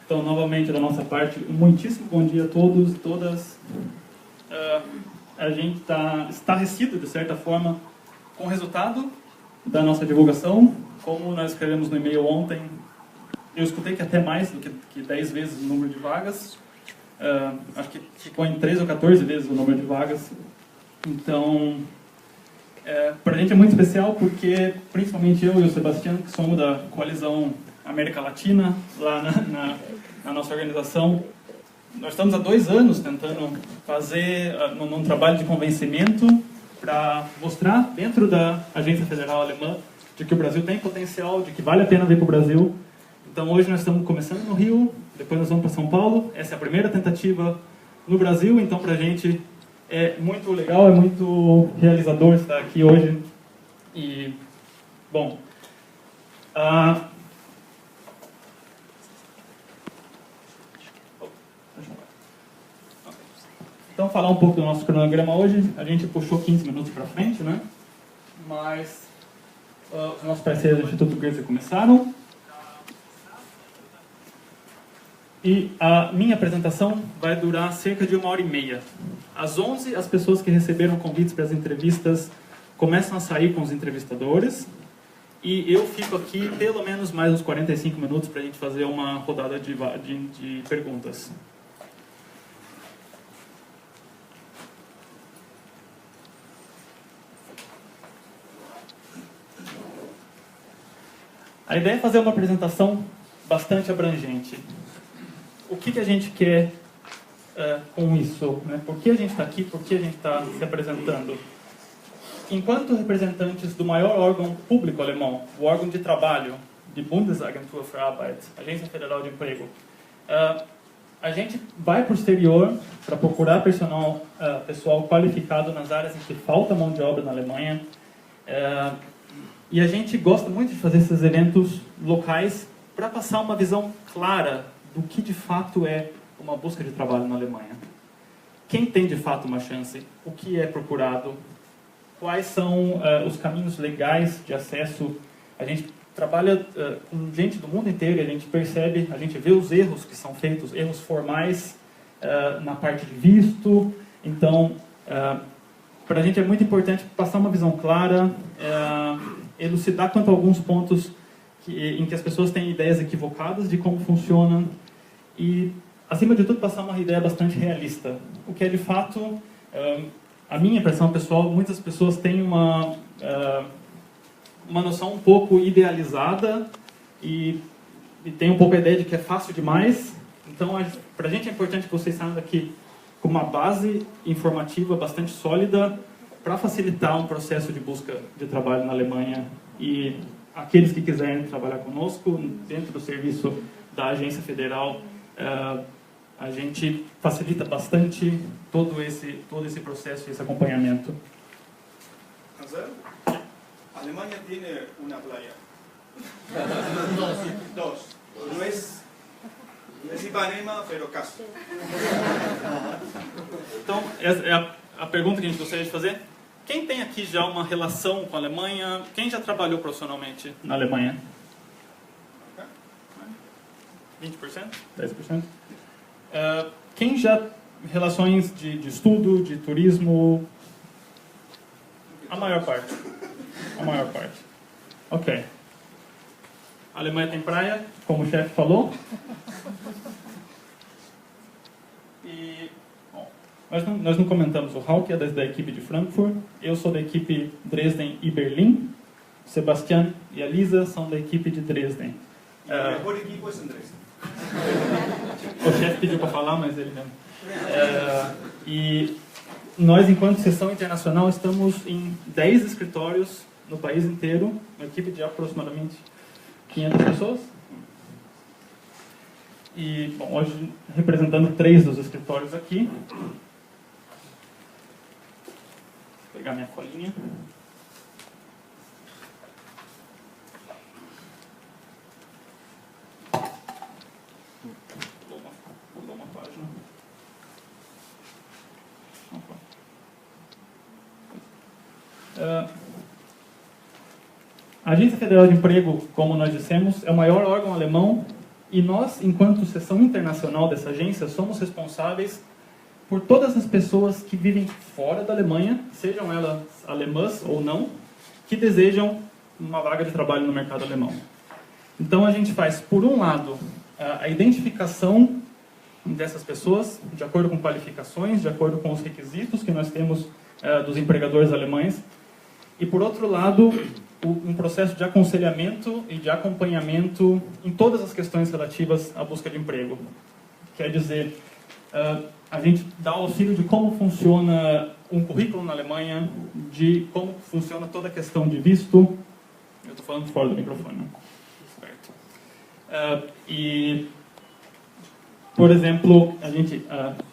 Então, novamente, da nossa parte, muitíssimo bom dia a todos e todas. A gente está estarrecido, de certa forma, com o resultado da nossa divulgação. Como nós escrevemos no e-mail ontem, eu escutei que até mais do que 10 vezes o número de vagas. Acho que ficou em 13 ou 14 vezes o número de vagas. Então, para a gente é muito especial porque, principalmente eu e o Sebastião, que somos da Coalizão América Latina, lá na nossa organização, nós estamos há 2 anos tentando fazer um trabalho de convencimento para mostrar dentro da Agência Federal Alemã de que o Brasil tem potencial, de que vale a pena vir para o Brasil. Então hoje nós estamos começando no Rio, depois nós vamos para São Paulo. Essa é a primeira tentativa no Brasil, então para a gente é muito legal, é muito realizador estar aqui hoje. E, bom, então, falar um pouco do nosso cronograma hoje. A gente puxou 15 minutos para frente, né? Mas os nossos parceiros do Instituto Goethe começaram. E a minha apresentação vai durar cerca de 1h30. Às 11h, as pessoas que receberam convites para as entrevistas começam a sair com os entrevistadores. E eu fico aqui pelo menos mais uns 45 minutos para a gente fazer uma rodada de perguntas. A ideia é fazer uma apresentação bastante abrangente. O que a gente quer com isso? Né? Por que a gente está aqui? Por que a gente está se apresentando? Enquanto representantes do maior órgão público alemão, o órgão de trabalho, de Bundesagentur für Arbeit, Agência Federal de Emprego, a gente vai para o exterior para procurar pessoal qualificado nas áreas em que falta mão de obra na Alemanha. E a gente gosta muito de fazer esses eventos locais para passar uma visão clara do que de fato é uma busca de trabalho na Alemanha. Quem tem de fato uma chance? O que é procurado? Quais são os caminhos legais de acesso? A gente trabalha com gente do mundo inteiro e a gente percebe, a gente vê os erros que são feitos, erros formais na parte de visto. Então, para a gente é muito importante passar uma visão clara, elucidar quanto a alguns pontos em que as pessoas têm ideias equivocadas de como funciona e, acima de tudo, passar uma ideia bastante realista. O que é, de fato, a minha impressão pessoal, muitas pessoas têm uma noção um pouco idealizada e tem um pouco a ideia de que é fácil demais. Então, para a gente é importante que vocês saiam daqui com uma base informativa bastante sólida para facilitar um processo de busca de trabalho na Alemanha. E aqueles que quiserem trabalhar conosco dentro do serviço da Agência Federal, a gente facilita bastante todo esse processo e esse acompanhamento. A Alemanha tem uma praia. Dos. Não é Ipanema, pero casi. Então, essa é a pergunta que a gente gostaria de fazer. Quem tem aqui já uma relação com a Alemanha? Quem já trabalhou profissionalmente na Alemanha? 20%? 10%? Quem já relações de estudo, de turismo? A maior parte. A maior parte. Ok. A Alemanha tem praia, como o chefe falou. E, bom, nós não comentamos. O Hauke é da equipe de Frankfurt. Eu sou da equipe Dresden e Berlim. O Sebastian e a Lisa são da equipe de Dresden. A melhor equipe é em Dresden. O chefe pediu para falar, mas ele mesmo. E nós, enquanto seção internacional, estamos em 10 escritórios no país inteiro, uma equipe de aproximadamente 500 pessoas. E, bom, hoje representando 3 dos escritórios aqui. Vou pegar minha colinha. Pulou uma página. A Agência Federal de Emprego, como nós dissemos, é o maior órgão alemão E nós, enquanto seção internacional dessa agência, somos responsáveis por todas as pessoas que vivem fora da Alemanha, sejam elas alemãs ou não, que desejam uma vaga de trabalho no mercado alemão. Então, a gente faz, por um lado, a identificação dessas pessoas, de acordo com qualificações, de acordo com os requisitos que nós temos dos empregadores alemães, e, por outro lado, um processo de aconselhamento e de acompanhamento em todas as questões relativas à busca de emprego. Quer dizer, a gente dá auxílio de como funciona um currículo na Alemanha, de como funciona toda a questão de visto. Eu estou falando fora do microfone. E, por exemplo, a gente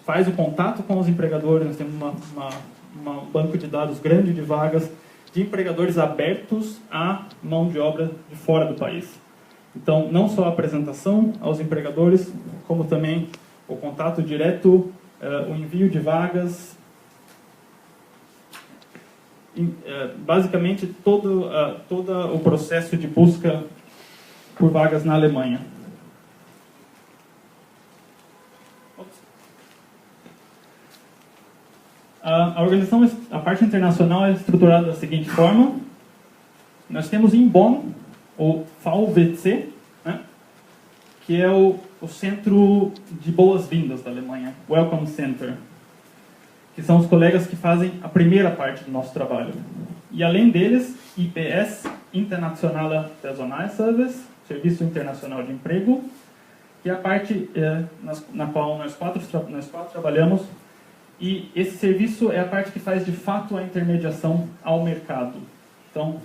faz o contato com os empregadores, nós temos um banco de dados grande de vagas, de empregadores abertos à mão de obra de fora do país. Então, não só a apresentação aos empregadores, como também o contato direto, o envio de vagas, basicamente todo o processo de busca por vagas na Alemanha. A organização, a parte internacional é estruturada da seguinte forma. Nós temos em Bonn o VWC, né, que é o centro de boas-vindas da Alemanha, Welcome Center, que são os colegas que fazem a primeira parte do nosso trabalho. E além deles, IPS, Internationale Personalservice, Serviço Internacional de Emprego, que é a parte na qual nós quatro trabalhamos. E esse serviço é a parte que faz, de fato, a intermediação ao mercado. Então,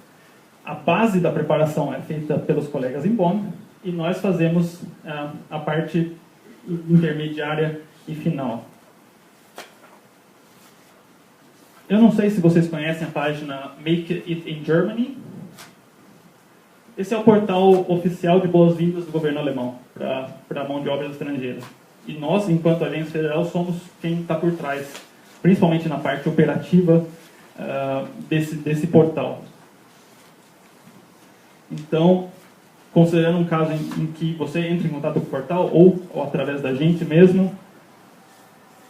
a base da preparação é feita pelos colegas em Bonn e nós fazemos a parte intermediária e final. Eu não sei se vocês conhecem a página Make It in Germany. Esse é o portal oficial de boas-vindas do governo alemão para a mão de obra estrangeira. E nós, enquanto agência federal, somos quem está por trás, principalmente na parte operativa desse portal. Então, considerando um caso em que você entra em contato com o portal ou através da gente mesmo,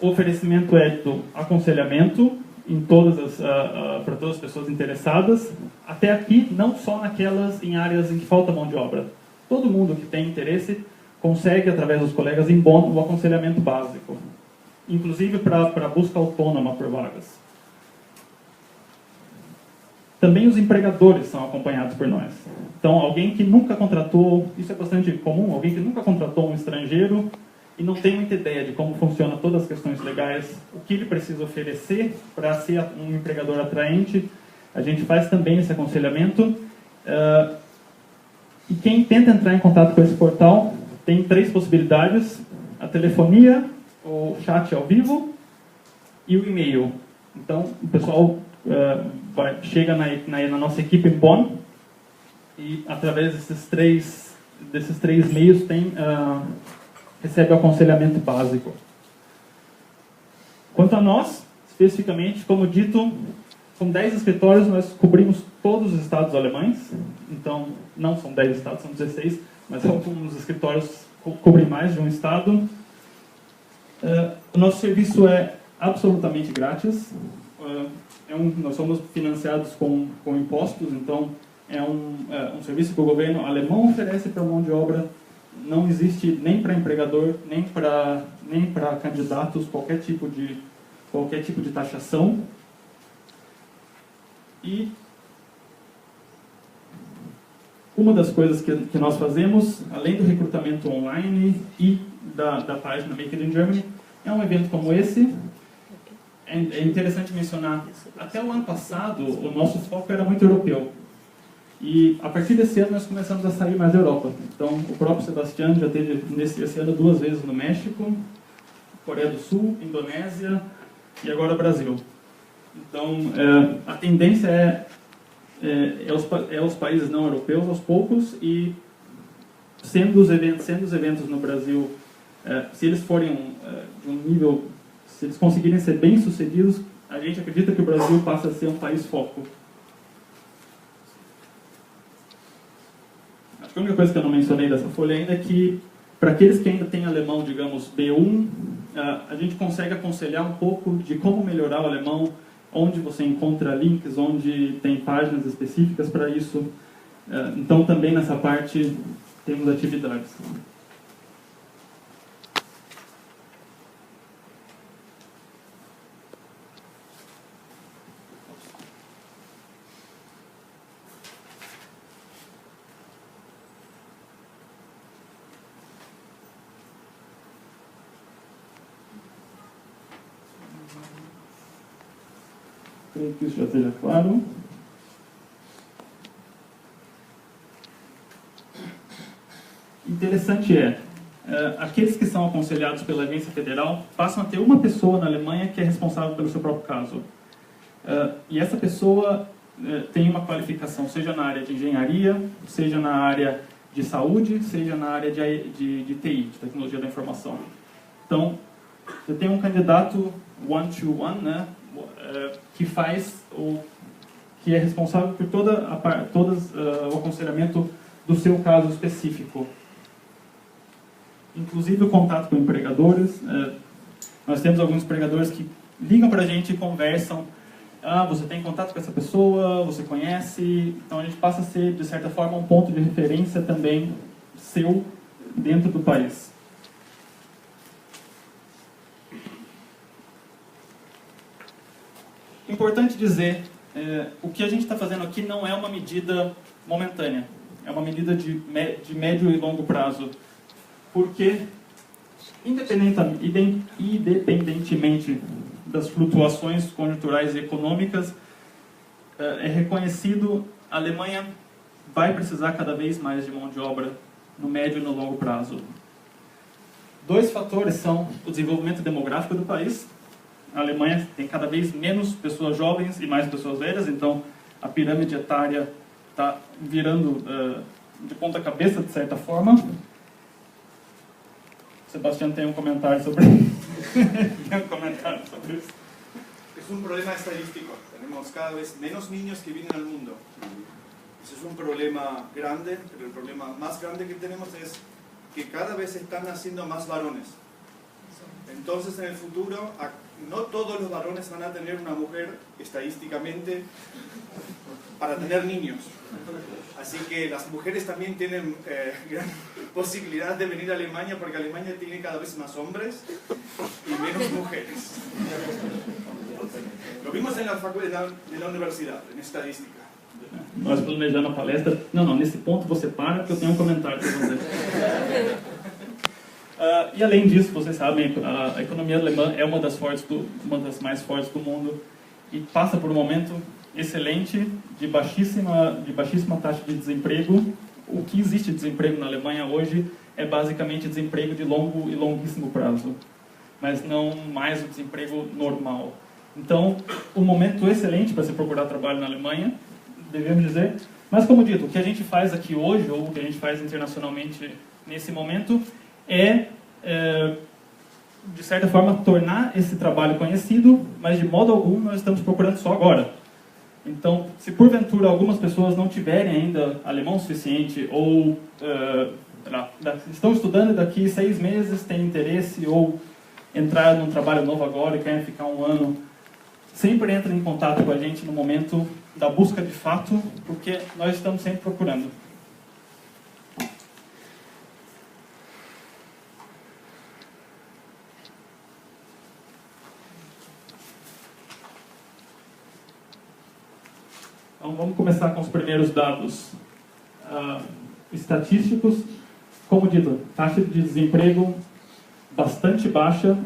o oferecimento é do aconselhamento para todas as pessoas interessadas, até aqui, não só naquelas em áreas em que falta mão de obra. Todo mundo que tem interesse consegue, através dos colegas em Bonn, o aconselhamento básico, inclusive para busca autônoma por vagas. Também os empregadores são acompanhados por nós. Então, alguém que nunca contratou, isso é bastante comum, alguém que nunca contratou um estrangeiro e não tem muita ideia de como funciona todas as questões legais, o que ele precisa oferecer para ser um empregador atraente, a gente faz também esse aconselhamento. E quem tenta entrar em contato com esse portal tem 3 possibilidades: a telefonia, o chat ao vivo e o e-mail. Então, o pessoal chega na nossa equipe em Bonn e, através desses três meios, recebe o aconselhamento básico. Quanto a nós, especificamente, como dito, com 10 escritórios nós cobrimos todos os estados alemães. Então, não são 10 estados, são 16, mas alguns escritórios cobrem mais de um estado. O nosso serviço é absolutamente grátis. Nós somos financiados com impostos, então é um serviço que o governo alemão oferece para a mão de obra. Não existe nem para empregador, nem para candidatos qualquer tipo de taxação. E uma das coisas que nós fazemos, além do recrutamento online e da página Make It in Germany, é um evento como esse. É interessante mencionar, até o ano passado, o nosso foco era muito europeu. E a partir desse ano nós começamos a sair mais da Europa. Então, o próprio Sebastião já teve esse ano 2 vezes no México, Coreia do Sul, Indonésia e agora Brasil. Então, a tendência é os países não europeus aos poucos, e sendo os eventos no Brasil, se eles forem de um nível, se eles conseguirem ser bem sucedidos, a gente acredita que o Brasil passa a ser um país foco. Acho que a única coisa que eu não mencionei dessa folha ainda é que, Para aqueles que ainda têm alemão, digamos, B1, a gente consegue aconselhar um pouco de como melhorar o alemão, onde você encontra links, onde tem páginas específicas para isso. Então, também nessa parte, temos atividades. Creio que isso já esteja claro. Interessante aqueles que são aconselhados pela agência federal passam a ter uma pessoa na Alemanha que é responsável pelo seu próprio caso. E essa pessoa tem uma qualificação, seja na área de engenharia, seja na área de saúde, seja na área de TI, de tecnologia da informação. Então, você tem um candidato one-to-one, né, que é responsável por todo o aconselhamento do seu caso específico. Inclusive o contato com empregadores. Nós temos alguns empregadores que ligam para a gente e conversam. Você tem contato com essa pessoa, você conhece. Então a gente passa a ser, de certa forma, um ponto de referência também seu dentro do país. Importante dizer, o que a gente está fazendo aqui não é uma medida momentânea. É uma medida de médio e longo prazo. Porque, independentemente das flutuações conjunturais e econômicas, é reconhecido a Alemanha vai precisar cada vez mais de mão de obra no médio e no longo prazo. Dois fatores são o desenvolvimento demográfico do país. A Alemanha tem cada vez menos pessoas jovens e mais pessoas velhas, então a pirâmide etária está virando de ponta cabeça, de certa forma. Sebastián tem um comentário sobre isso. Es un problema estadístico. Tenemos cada vez menos niños que vienen al mundo. Ese es un problema grande, pero el problema más grande que tenemos es que cada vez están naciendo más varones. Entonces, en el futuro, no todos los varones van a tener una mujer estadísticamente para tener niños. Así que las mujeres también tienen gran posibilidad de venir a Alemania, porque Alemania tiene cada vez más hombres y menos mujeres. Lo vimos en la faculdad de la universidad, en estadística. Nós planejando a palestra... Não, nesse ponto você para, porque eu tenho um comentário para fazer. E além disso, vocês sabem, a economia alemã é uma das mais fortes do mundo e passa por um momento excelente de baixíssima taxa de desemprego. O que existe de desemprego na Alemanha hoje é basicamente desemprego de longo e longuíssimo prazo, mas não mais o desemprego normal. Então, um momento excelente para se procurar trabalho na Alemanha, devemos dizer. Mas, como dito, o que a gente faz aqui hoje, ou o que a gente faz internacionalmente nesse momento, de certa forma, tornar esse trabalho conhecido, mas de modo algum nós estamos procurando só agora. Então, se porventura algumas pessoas não tiverem ainda alemão suficiente, ou estão estudando e daqui 6 meses têm interesse, ou entrar num trabalho novo agora e querem ficar um ano, sempre entrem em contato com a gente no momento da busca de fato, porque nós estamos sempre procurando. Então, vamos começar com os primeiros dados estatísticos. Como dito, taxa de desemprego bastante baixa.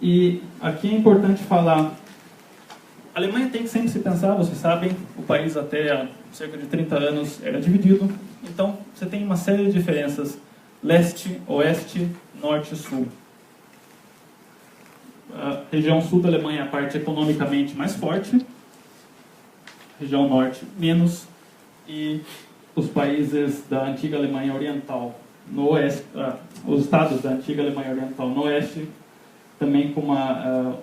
E aqui é importante falar, a Alemanha tem que sempre se pensar, vocês sabem, o país até há cerca de 30 anos era dividido. Então, você tem uma série de diferenças, leste, oeste, norte e sul. A região sul da Alemanha é a parte economicamente mais forte, região norte menos, e os países da antiga Alemanha Oriental no oeste, os estados da antiga Alemanha Oriental no oeste, também com uma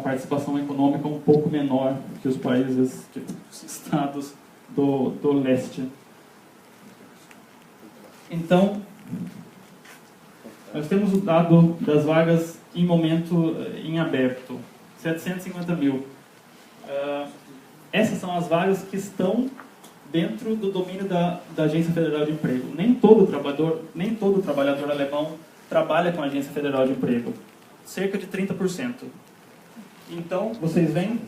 participação econômica um pouco menor que os países, os estados do leste. Então, nós temos o dado das vagas em momento em aberto, 750 mil. Essas são as vagas que estão dentro do domínio da Agência Federal de Emprego. Nem todo trabalhador alemão trabalha com a Agência Federal de Emprego. Cerca de 30%. Então, vocês veem,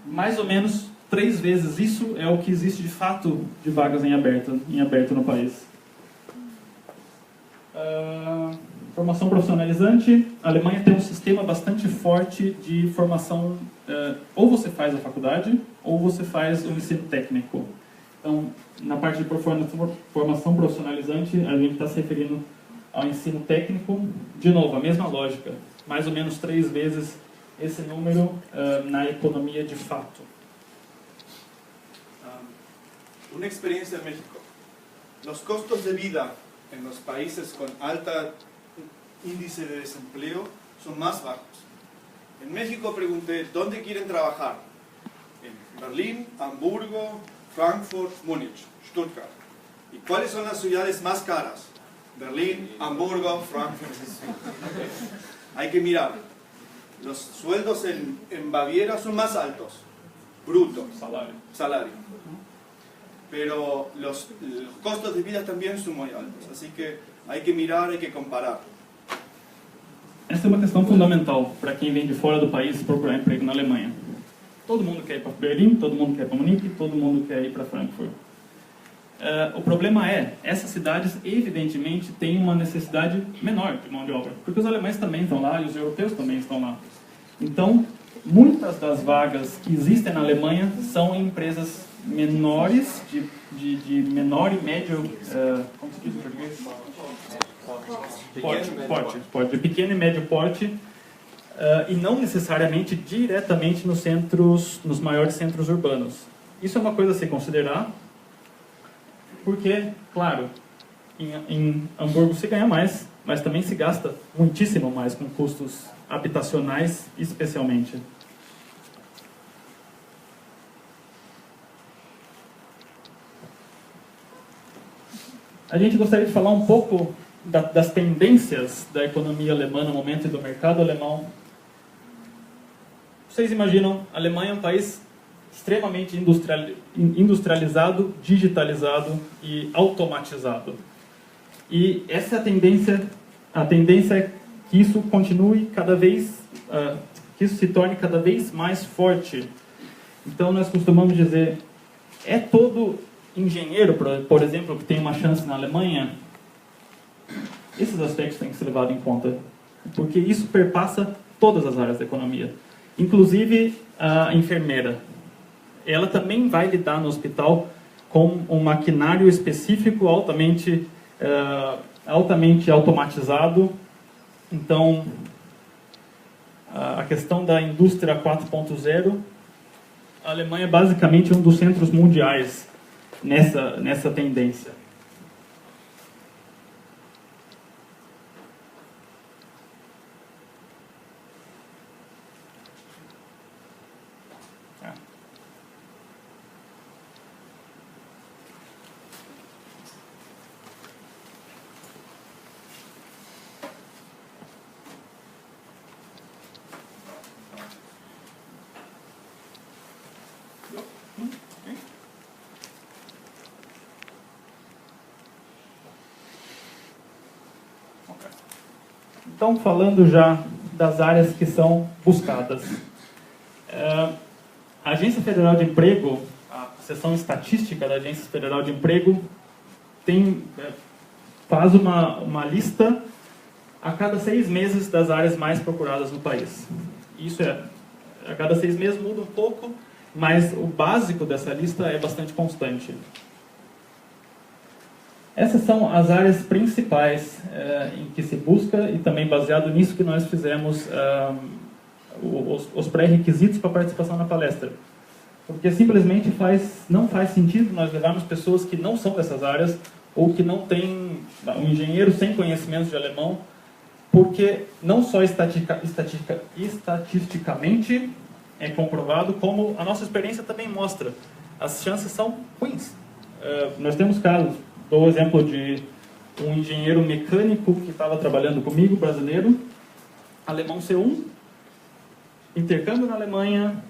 mais ou menos 3 vezes isso é o que existe de fato de vagas em aberto no país. Formação profissionalizante. A Alemanha tem um sistema bastante forte de formação. Ou você faz a faculdade, ou você faz o ensino técnico. Então, na parte de formação profissionalizante, a gente está se referindo ao ensino técnico. De novo, a mesma lógica. Mais ou menos 3 vezes esse número na economia de fato. Una experiencia en México. Los costos de vida en los países con alta índice de desempleo son más bajos. En México pregunté, ¿dónde quieren trabajar? En Berlín, Hamburgo, Frankfurt, Múnich, Stuttgart. ¿Y cuáles son las ciudades más caras? Berlín, Hamburgo, Frankfurt. Hay que mirar. Los sueldos en Baviera son más altos, bruto, salario. Pero los costos de vida también son muy altos, así que hay que mirar, hay que comparar. Essa é uma questão fundamental para quem vem de fora do país procurar emprego na Alemanha. Todo mundo quer ir para Berlim, todo mundo quer ir para Munique, todo mundo quer ir para Frankfurt. O problema é, essas cidades evidentemente têm uma necessidade menor de mão de obra, porque os alemães também estão lá e os europeus também estão lá. Então, muitas das vagas que existem na Alemanha são em empresas menores, de menor e médio, como se diz em português? Porte, de pequeno e médio porte, e não necessariamente diretamente nos maiores centros urbanos. Isso é uma coisa a se considerar, porque, claro, em Hamburgo se ganha mais, mas também se gasta muitíssimo mais com custos habitacionais, especialmente. A gente gostaria de falar um pouco das tendências da economia alemã no momento e do mercado alemão. Vocês imaginam, a Alemanha é um país extremamente industrializado, digitalizado e automatizado. E essa é a tendência. A tendência é que isso continue que isso se torne cada vez mais forte. Então nós costumamos dizer, é todo engenheiro, por exemplo, que tem uma chance na Alemanha? Esses aspectos têm que ser levados em conta, porque isso perpassa todas as áreas da economia, inclusive a enfermeira. Ela também vai lidar no hospital com um maquinário específico altamente automatizado. Então, a questão da indústria 4.0, a Alemanha é basicamente um dos centros mundiais nessa tendência. Então, falando já das áreas que são buscadas. A Agência Federal de Emprego, a seção estatística da Agência Federal de Emprego, faz uma lista a cada 6 meses das áreas mais procuradas no país. Isso a cada 6 meses muda um pouco, mas o básico dessa lista é bastante constante. Essas são as áreas principais em que se busca, e também baseado nisso que nós fizemos os pré-requisitos para participação na palestra. Porque simplesmente não faz sentido nós levarmos pessoas que não são dessas áreas, ou que não têm um engenheiro sem conhecimentos de alemão, porque não só estatisticamente é comprovado, como a nossa experiência também mostra. As chances são ruins. Nós temos casos. Dou o exemplo de um engenheiro mecânico que estava trabalhando comigo, brasileiro, alemão C1, intercâmbio na Alemanha.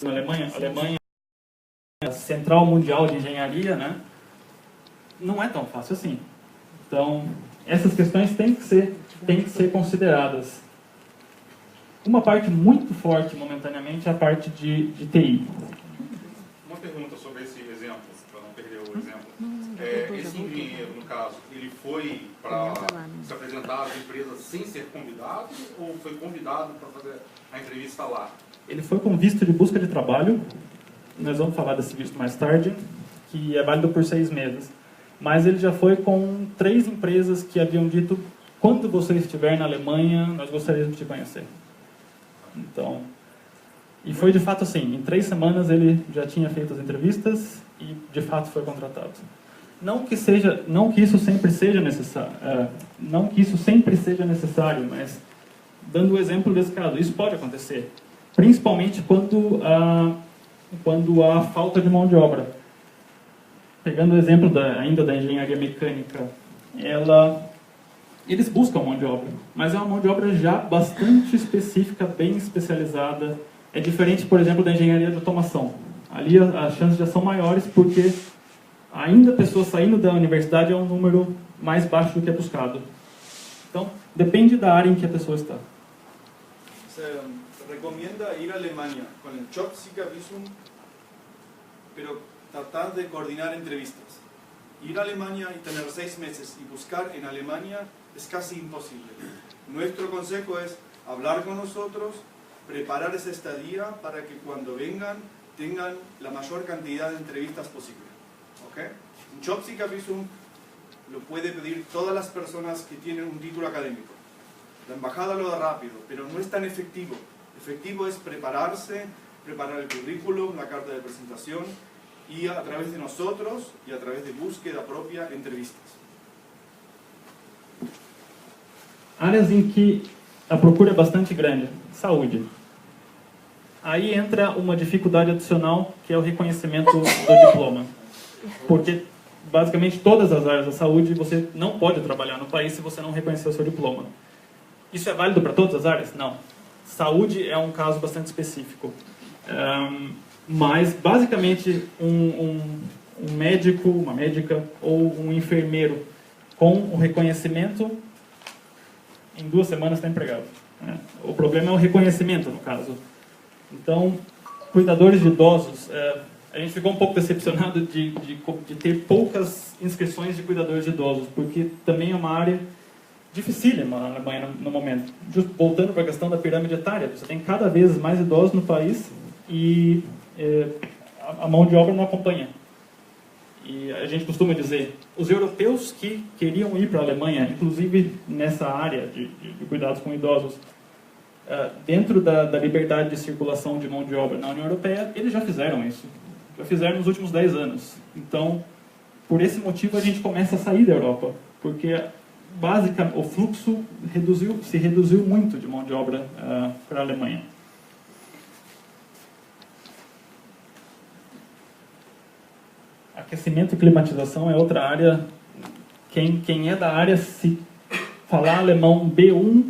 Na Alemanha, a Central Mundial de Engenharia, né? Não é tão fácil assim. Então, essas questões têm que ser consideradas. Uma parte muito forte, momentaneamente, é a parte de TI. Uma pergunta sobre esse exemplo, para não perder o exemplo. Esse engenheiro, no caso, ele foi para se apresentar às empresas sem ser convidado ou foi convidado para fazer a entrevista lá? Ele foi com visto de busca de trabalho. Nós vamos falar desse visto mais tarde, que é válido por 6 meses. Mas ele já foi com 3 empresas que haviam dito: quando você estiver na Alemanha, nós gostaríamos de te conhecer. Então, e foi de fato assim, em 3 semanas ele já tinha feito as entrevistas e de fato foi contratado. Não que isso sempre seja necessário, mas dando o exemplo desse caso, isso pode acontecer, principalmente quando há falta de mão de obra. Pegando o exemplo ainda da engenharia mecânica, eles buscam mão de obra, mas é uma mão de obra já bastante específica, bem especializada. É diferente, por exemplo, da engenharia de automação. Ali as chances já são maiores, porque ainda pessoas saindo da universidade é um número mais baixo do que é buscado. Então, depende da área em que a pessoa está. Se recomienda ir a Alemania con el Jobseeker-Visum, pero tratar de coordinar entrevistas. Ir a Alemania y tener 6 meses y buscar en Alemania es casi imposible. Nuestro consejo es hablar con nosotros, preparar esa estadía para que cuando vengan tengan la mayor cantidad de entrevistas posible. ¿Okay? Un Jobseeker-Visum lo puede pedir todas las personas que tienen un título académico. La embajada lo da rápido, pero no es tan efectivo. Efectivo es prepararse, preparar el currículum, la carta de presentación, y a través de nosotros y a través de búsqueda propia, entrevistas. Áreas em que a procura é bastante grande. Saúde. Aí entra uma dificuldade adicional, que é o reconhecimento do diploma. Porque, basicamente, todas as áreas da saúde, você não pode trabalhar no país se você não reconhecer o seu diploma. Isso é válido para todas as áreas? Não. Saúde é um caso bastante específico. Mas, basicamente, um médico, uma médica ou um enfermeiro com o reconhecimento, em 2 semanas está empregado. O problema é o reconhecimento, no caso. Então, cuidadores de idosos, a gente ficou um pouco decepcionado de ter poucas inscrições de cuidadores de idosos, porque também é uma área dificílima na Alemanha no momento. Voltando para a questão da pirâmide etária, você tem cada vez mais idosos no país e a mão de obra não acompanha. E a gente costuma dizer, os europeus que queriam ir para a Alemanha, inclusive nessa área de cuidados com idosos, dentro da liberdade de circulação de mão de obra na União Europeia, eles já fizeram isso. Já fizeram nos últimos 10 anos. Então, por esse motivo, a gente começa a sair da Europa, porque o fluxo se reduziu muito de mão de obra para a Alemanha. Aquecimento e climatização é outra área. Quem é da área, se falar alemão B1,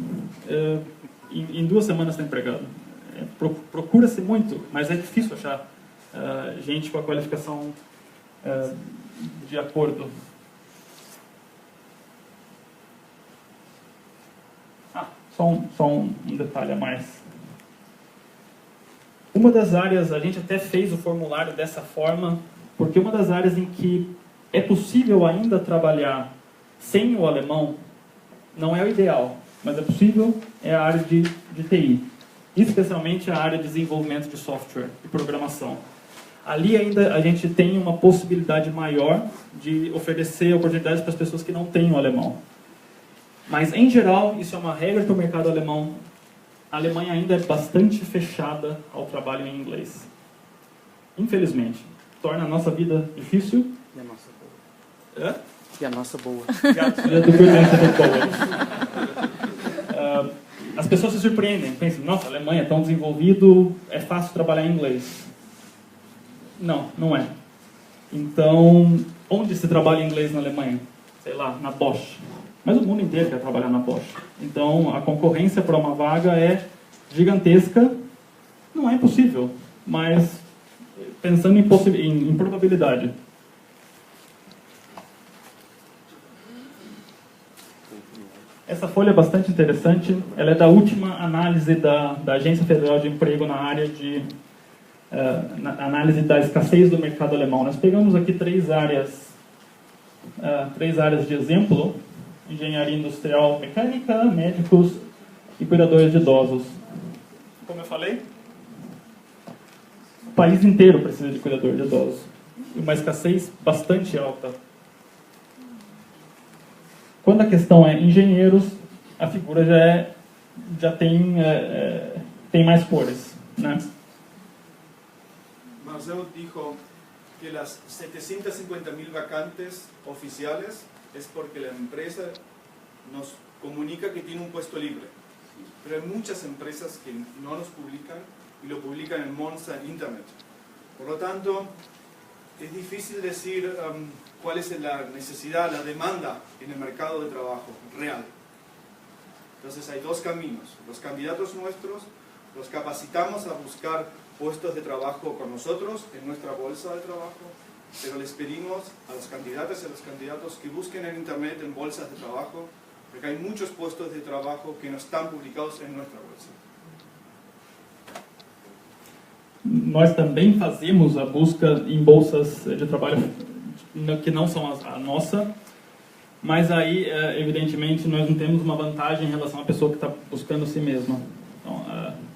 em 2 semanas está empregado. Procura-se muito, mas é difícil achar gente com a qualificação de acordo. Só um detalhe a mais. Uma das áreas, a gente até fez o formulário dessa forma, porque uma das áreas em que é possível ainda trabalhar sem o alemão, não é o ideal, mas é possível, é a área de TI. Especialmente a área de desenvolvimento de software e programação. Ali ainda a gente tem uma possibilidade maior de oferecer oportunidades para as pessoas que não têm o alemão. Mas, em geral, isso é uma regra para o mercado alemão. A Alemanha ainda é bastante fechada ao trabalho em inglês. Infelizmente. Torna a nossa vida difícil. E a nossa boa. E a nossa boa. As pessoas se surpreendem. Pensam, nossa, a Alemanha é tão desenvolvido, é fácil trabalhar em inglês. Não, não é. Então, onde se trabalha em inglês na Alemanha? Sei lá, na Bosch. Mas o mundo inteiro quer trabalhar na Bosch. Então, a concorrência para uma vaga é gigantesca. Não é impossível, mas pensando em probabilidade. Essa folha é bastante interessante. Ela é da última análise da Agência Federal de Emprego na área de análise da escassez do mercado alemão. Nós pegamos aqui três áreas de exemplo: engenharia industrial mecânica, médicos e cuidadores de idosos. Como eu falei, o país inteiro precisa de cuidador de idosos. E uma escassez bastante alta. Quando a questão é engenheiros, a figura já tem mais cores, né? Marcelo dijo que las 750.000 vacantes oficiales es porque la empresa nos comunica que tiene un puesto libre. Pero hay muchas empresas que no los publican y lo publican en Monza en Internet. Por lo tanto, es difícil decir cuál es la necesidad, la demanda en el mercado de trabajo real. Entonces hay dos caminos. Los candidatos nuestros los capacitamos a buscar puestos de trabajo con nosotros en nuestra bolsa de trabajo, pero les pedimos a las candidatas y a los candidatos que busquen en Internet en bolsas de trabajo, porque hay muchos puestos de trabajo que no están publicados en nuestra bolsa. Nós também fazemos a busca em bolsas de trabalho que não são a nossa, mas aí, evidentemente, nós não temos uma vantagem em relação à pessoa que está buscando si mesma. Então,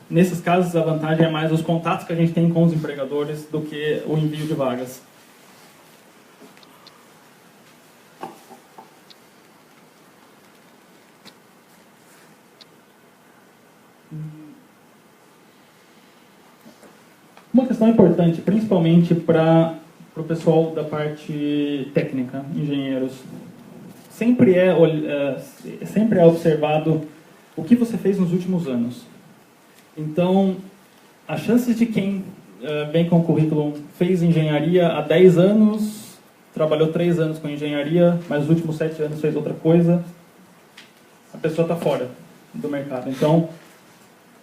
nesses casos, a vantagem é mais os contatos que a gente tem com os empregadores do que o envio de vagas. Uma questão importante, principalmente para o pessoal da parte técnica, engenheiros, sempre é observado o que você fez nos últimos anos. Então, as chances de quem vem com o currículo fez engenharia há 10 anos, trabalhou 3 anos com engenharia, mas nos últimos 7 anos fez outra coisa, a pessoa está fora do mercado. Então,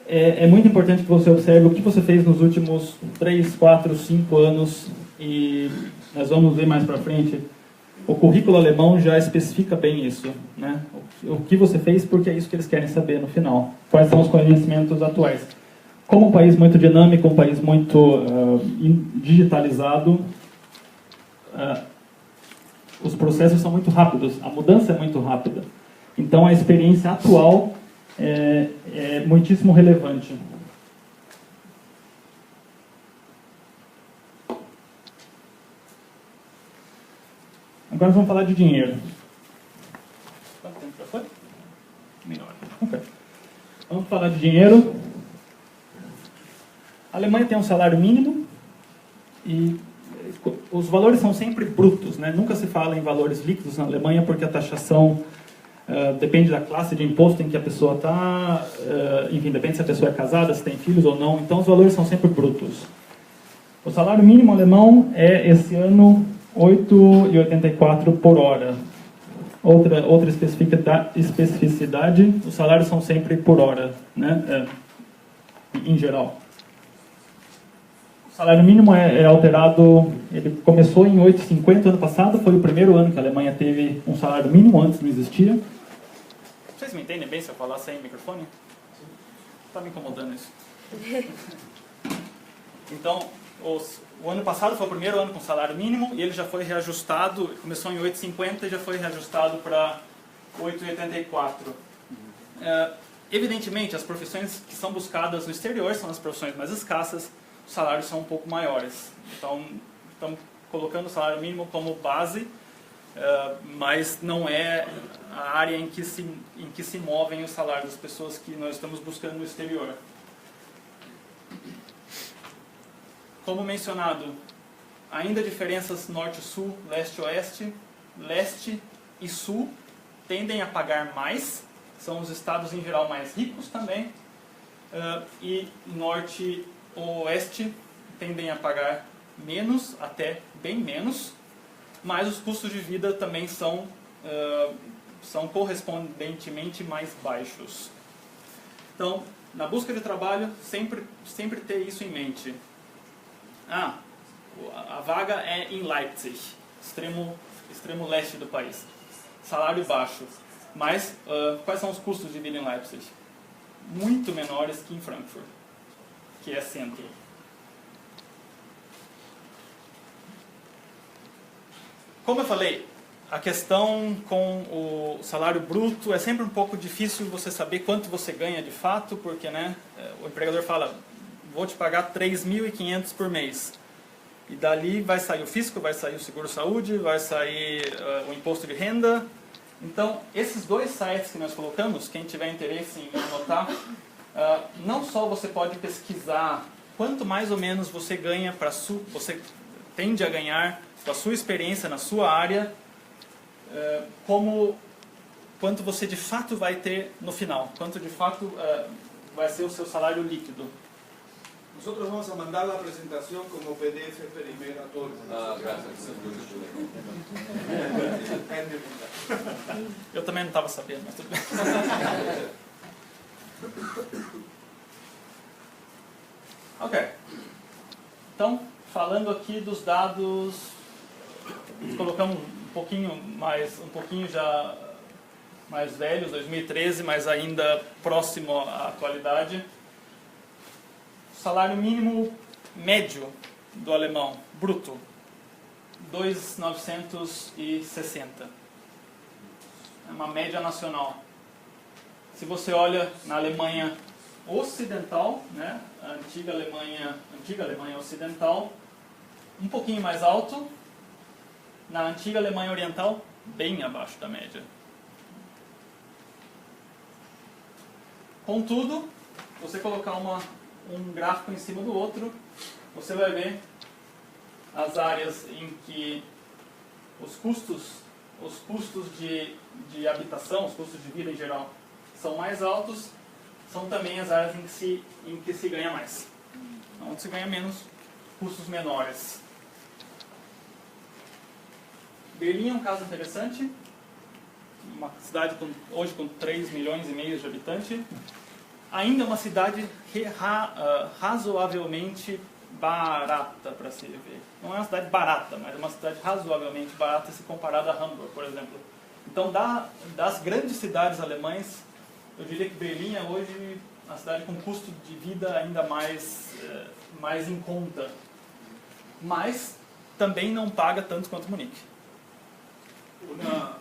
é muito importante que você observe o que você fez nos últimos 3, 4, 5 anos, e nós vamos ver mais para frente. O currículo alemão já especifica bem isso, né? O que você fez, porque é isso que eles querem saber no final. Quais são os conhecimentos atuais. Como um país muito dinâmico, um país muito digitalizado, os processos são muito rápidos, a mudança é muito rápida. Então a experiência atual é muitíssimo relevante. Agora vamos falar de dinheiro. Quanto tempo já foi? Meia hora. Okay. Vamos falar de dinheiro. A Alemanha tem um salário mínimo e os valores são sempre brutos, né? Nunca se fala em valores líquidos na Alemanha porque a taxação depende da classe de imposto em que a pessoa está, enfim, depende se a pessoa é casada, se tem filhos ou não, então os valores são sempre brutos. O salário mínimo alemão é, esse ano, 8,84 por hora. Outra especificidade, os salários são sempre por hora, né? Em geral. O salário mínimo é alterado, ele começou em 8,50 ano passado, foi o primeiro ano que a Alemanha teve um salário mínimo, antes não existia. Vocês me entendem bem se eu falar sem microfone? Está me incomodando isso. Então, o ano passado foi o primeiro ano com salário mínimo e ele já foi reajustado, começou em 8,50 e já foi reajustado para 8,84. Evidentemente, as profissões que são buscadas no exterior são as profissões mais escassas, os salários são um pouco maiores. Então, estamos colocando o salário mínimo como base, mas não é a área em que se movem os salários das pessoas que nós estamos buscando no exterior. Como mencionado, ainda diferenças norte-sul, leste-oeste. Leste e sul tendem a pagar mais, são os estados em geral mais ricos também, e norte e oeste tendem a pagar menos, até bem menos, mas os custos de vida também são correspondentemente mais baixos. Então, na busca de trabalho, sempre ter isso em mente. A vaga é em Leipzig, extremo leste do país. Salário baixo. Mas quais são os custos de vida em Leipzig? Muito menores que em Frankfurt, que é centro. Como eu falei, a questão com o salário bruto é sempre um pouco difícil você saber quanto você ganha de fato, porque o empregador fala, vou te pagar 3.500 por mês. E dali vai sair o fisco, vai sair o seguro-saúde, vai sair o imposto de renda. Então, esses dois sites que nós colocamos, quem tiver interesse em anotar, não só você pode pesquisar quanto mais ou menos você ganha, você tende a ganhar com a sua experiência na sua área, como quanto você de fato vai ter no final, quanto de fato vai ser o seu salário líquido. Nosotros vamos a mandar la presentación como PDF primero a todos. Gracias. Eu também não estava sabendo, mas tudo bem. Ok. Então, falando aqui dos dados, colocamos um pouquinho já mais velhos, 2013, mas ainda próximo à atualidade. Salário mínimo médio do alemão, bruto, 2.960. É uma média nacional. Se você olha na Alemanha Ocidental, a antiga Alemanha Ocidental, um pouquinho mais alto. Na antiga Alemanha Oriental, bem abaixo da média. Contudo, você colocar um gráfico em cima do outro, você vai ver as áreas em que os custos de habitação, os custos de vida em geral, são mais altos, são também as áreas em que se ganha mais. Onde se ganha menos, custos menores. Berlim é um caso interessante, uma cidade hoje com 3,5 milhões de habitantes, ainda uma cidade razoavelmente barata para se viver. Não é uma cidade barata, mas é uma cidade razoavelmente barata se comparada a Hamburg, por exemplo. Então, das grandes cidades alemãs, eu diria que Berlim é hoje a cidade com custo de vida ainda mais em conta. Mas também não paga tanto quanto Munique. Una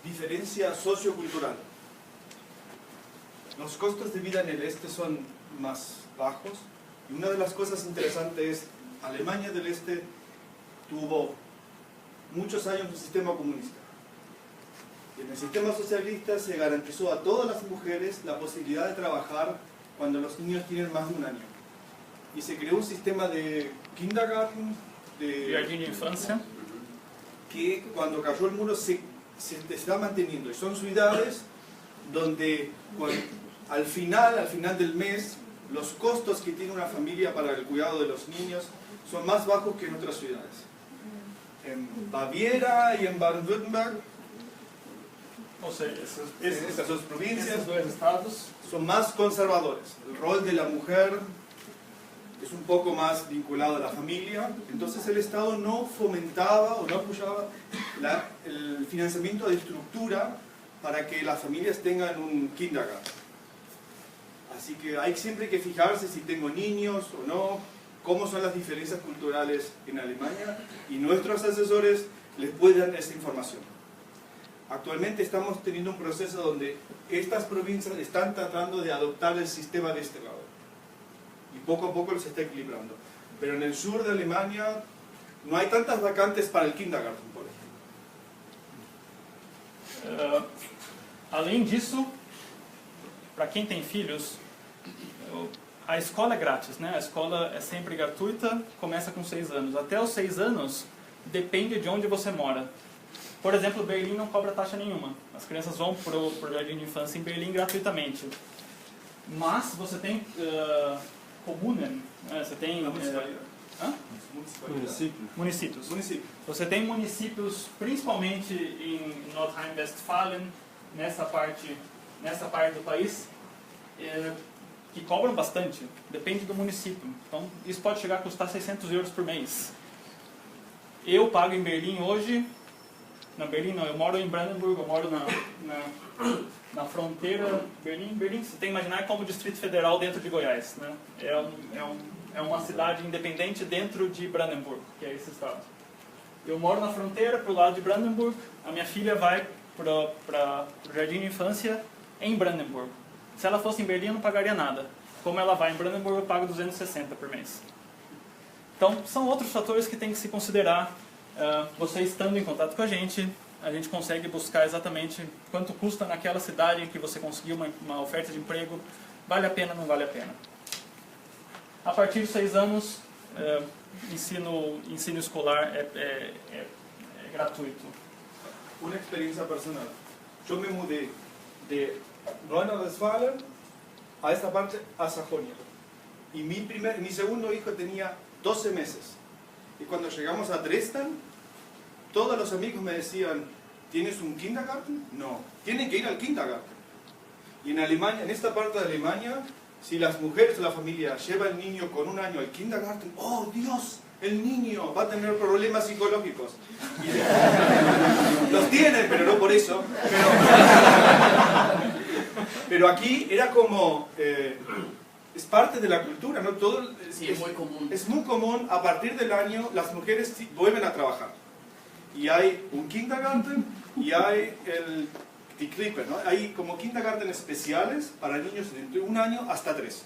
diferencia sociocultural. Los costos de vida en el este son más bajos y una de las cosas interesantes es Alemania del Este tuvo muchos años un sistema comunista. Y en el sistema socialista se garantizó a todas las mujeres la posibilidad de trabajar cuando los niños tienen más de un año. Y se creó un sistema de kindergarten, de Jardim de infância, que cuando cayó el muro se está manteniendo. Y son ciudades donde al final del mes, los costos que tiene una familia para el cuidado de los niños son más bajos que en otras ciudades. En Baviera y en Baden-Württemberg, ou seja, estas dos provincias esses dois estados son más conservadores. El rol de la mujer es un poco más vinculado a la familia, entonces el Estado no fomentaba o no apoyaba el financiamiento de estructura para que las familias tengan un kindergarten. Así que hay siempre que fijarse si tengo niños o no, cómo son las diferencias culturales en Alemania, y nuestros asesores les pueden dar esa información. Actualmente estamos teniendo un proceso donde estas provincias están tratando de adoptar el sistema de este lado. y poco a poco se está equilibrando. Pero en el sur de Alemania no hay tantas vacantes para el kindergarten, por ejemplo. Além disso, para quem tem filhos, a escola é grátis, né? A escola é sempre gratuita, começa com 6 anos. Até os 6 anos, depende de onde você mora. Por exemplo, Berlim não cobra taxa nenhuma. As crianças vão para o jardim de infância em Berlim gratuitamente. Mas você tem Kommunen, né? Você tem... Municípios. Você tem municípios, principalmente em Nordrhein-Westfalen, nessa parte do país, que cobram bastante, depende do município. Então, isso pode chegar a custar 600 euros por mês. Eu pago em Berlim hoje, Berlim não, eu moro em Brandenburg, eu moro na fronteira, Berlim, você tem que imaginar como o Distrito Federal dentro de Goiás, né? É uma cidade independente dentro de Brandenburg, que é esse estado. Eu moro na fronteira, pro lado de Brandenburg, a minha filha vai para o jardim de infância em Brandenburg. Se ela fosse em Berlim, eu não pagaria nada. Como ela vai em Brandenburg, eu pago 260 por mês. Então, são outros fatores que tem que se considerar. Você estando em contato com a gente consegue buscar exatamente quanto custa naquela cidade em que você conseguiu uma oferta de emprego. Vale a pena, não vale a pena. A partir de 6 anos, ensino escolar é gratuito. Una experiencia personal. Yo me mudé de Rheinland-Westfalen a esta parte, a Sajonia. Y mi segundo hijo tenía 12 meses. Y cuando llegamos a Dresden, todos los amigos me decían, ¿tienes un kindergarten? No, tienen que ir al kindergarten. Y en Alemania, en esta parte de Alemania, si las mujeres o la familia lleva al niño con 1 año al kindergarten, ¡oh Dios! El niño va a tener problemas psicológicos. Los tiene, pero no por eso. Pero aquí era como... es parte de la cultura, ¿no? Todo, sí, es muy común. Es muy común, a partir del año, las mujeres vuelven a trabajar. Y hay un kindergarten y hay die Krippe, ¿no? Hay como kindergarten especiales para niños de 1 año hasta 3.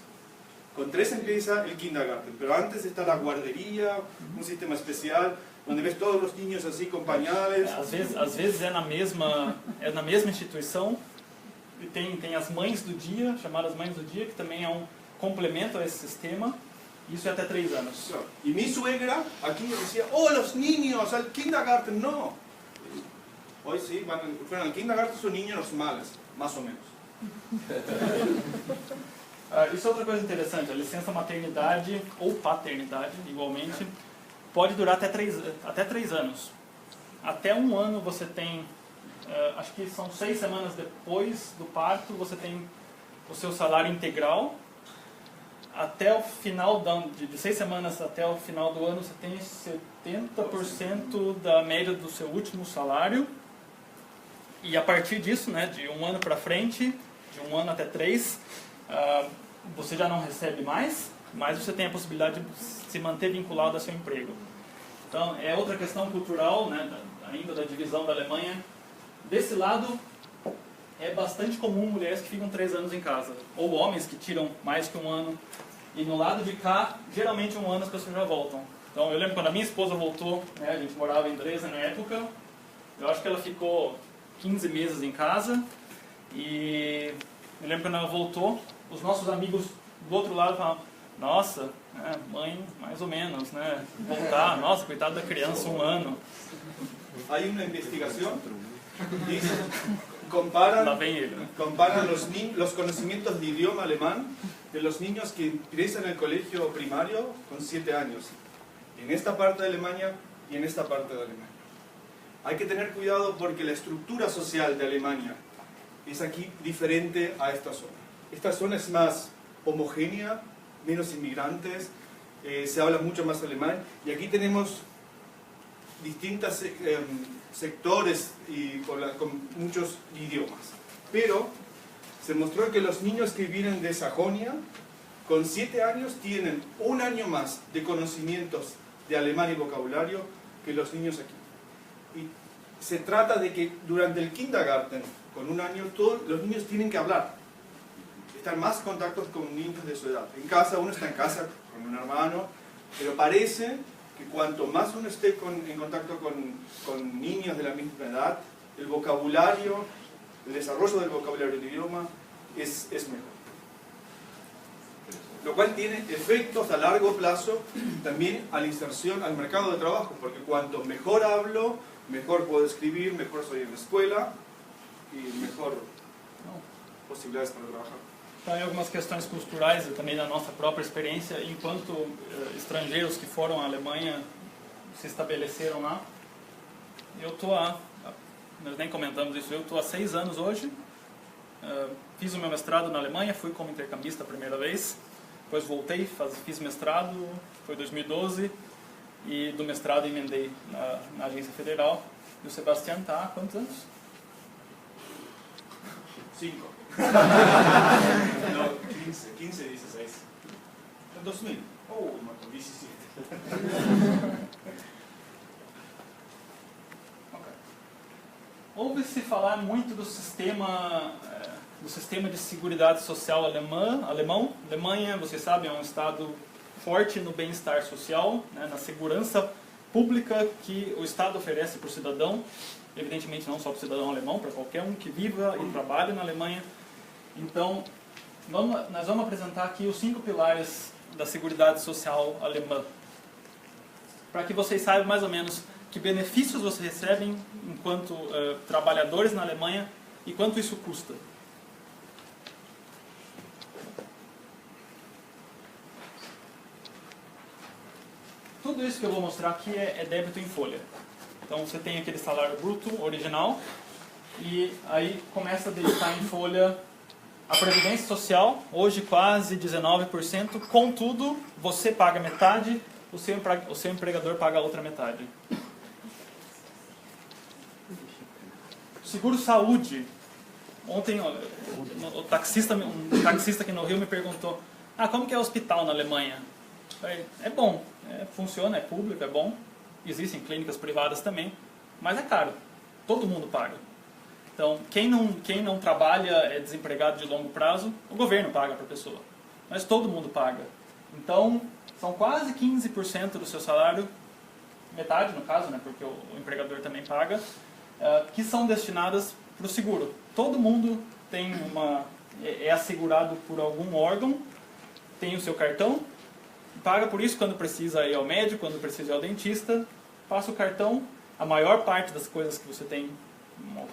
Con 3 empieza el kindergarten, pero antes está la guardería, un sistema especial, onde ves todos os niños assim com pañales. Às vezes é na mesma instituição, e tem as mães do dia, chamadas mães do dia, que também é um complemento a esse sistema. Isso é até 3 anos. E mi suegra aqui dizia, oh, los niños al kindergarten, no. Hoy sí, fueron al kindergarten, son niños normales, más o menos. Isso é outra coisa interessante, a licença maternidade ou paternidade, igualmente, pode durar até 3 anos. Até 1 ano você tem, acho que são 6 semanas depois do parto, você tem o seu salário integral. Até o final de 6 semanas até o final do ano, você tem 70% da média do seu último salário. E a partir disso, né, de 1 ano para frente, de 1 ano até 3, você já não recebe mais, mas você tem a possibilidade de se manter vinculado ao seu emprego. Então, é outra questão cultural, né, ainda da divisão da Alemanha. Desse lado, é bastante comum mulheres que ficam 3 anos em casa, ou homens que tiram mais que 1 ano. E no lado de cá, geralmente 1 ano as pessoas já voltam. Então, eu lembro quando a minha esposa voltou, né, a gente morava em Dresden na época, eu acho que ela ficou 15 meses em casa, e eu lembro quando ela voltou, os nossos amigos do outro lado falavam, nossa, mãe, mais ou menos, né? Voltar, nossa, coitado da criança, 1 ano. Há uma investigação, diz, comparan los conocimientos de idioma alemán de los niños que ingresan al colegio primario con 7 años, en esta parte de Alemania y en esta parte de Alemania. Hay que tener cuidado porque la estructura social de Alemania es aquí diferente a esta zona. Esta zona es más homogénea, menos inmigrantes, se habla mucho más alemán, y aquí tenemos distintos sectores y con muchos idiomas. Pero se mostró que los niños que vienen de Sajonia, con 7 años, tienen 1 año más de conocimientos de alemán y vocabulario que los niños aquí. Y se trata de que durante el kindergarten, con 1 año, todos los niños tienen que hablar. están más en contacto con niños de su edad. En casa, uno está en casa con un hermano, pero parece que cuanto más uno esté en contacto con niños de la misma edad, el vocabulario, el desarrollo del vocabulario del idioma es mejor. Lo cual tiene efectos a largo plazo también a la inserción al mercado de trabajo, porque cuanto mejor hablo, mejor puedo escrever, mejor soy en la escuela e mejor possibilidades para trabalhar. Então, em algumas questões culturais e também da nossa própria experiência, enquanto estrangeiros que foram à Alemanha se estabeleceram lá, eu estou nós nem comentamos isso, eu estou há 6 anos hoje, fiz o meu mestrado na Alemanha, fui como intercambista a primeira vez, depois voltei, fiz mestrado, foi 2012, e do mestrado emendei na Agência Federal. E o Sebastião está há quantos anos? 5. No, 15, 16. En 2000. Oh, mato, 17. Okay. Ouve-se falar muito do sistema de seguridade social alemão. Alemanha, vocês sabem, é um estado forte no bem-estar social, né, na segurança pública que o Estado oferece para o cidadão, evidentemente não só para o cidadão alemão, para qualquer um que viva e trabalhe na Alemanha. Então, nós vamos apresentar aqui os 5 pilares da seguridade social alemã, para que vocês saibam mais ou menos que benefícios vocês recebem enquanto trabalhadores na Alemanha e quanto isso custa. Tudo isso que eu vou mostrar aqui é débito em folha. Então você tem aquele salário bruto original e aí começa a debitar em folha a previdência social, hoje quase 19%, contudo você paga metade, o seu empregador paga a outra metade. Seguro saúde. Ontem um taxista aqui no Rio me perguntou: como que é o hospital na Alemanha? É bom, funciona, é público, é bom. Existem clínicas privadas também, mas é caro. Todo mundo paga. Então, quem não trabalha, é desempregado de longo prazo, o governo paga para a pessoa. Mas todo mundo paga. Então, são quase 15% do seu salário, metade no caso, né, porque o empregador também paga, que são destinadas para o seguro. Todo mundo é assegurado por algum órgão, tem o seu cartão, paga por isso quando precisa ir ao médico, quando precisa ir ao dentista, passa o cartão. A maior parte das coisas que você tem,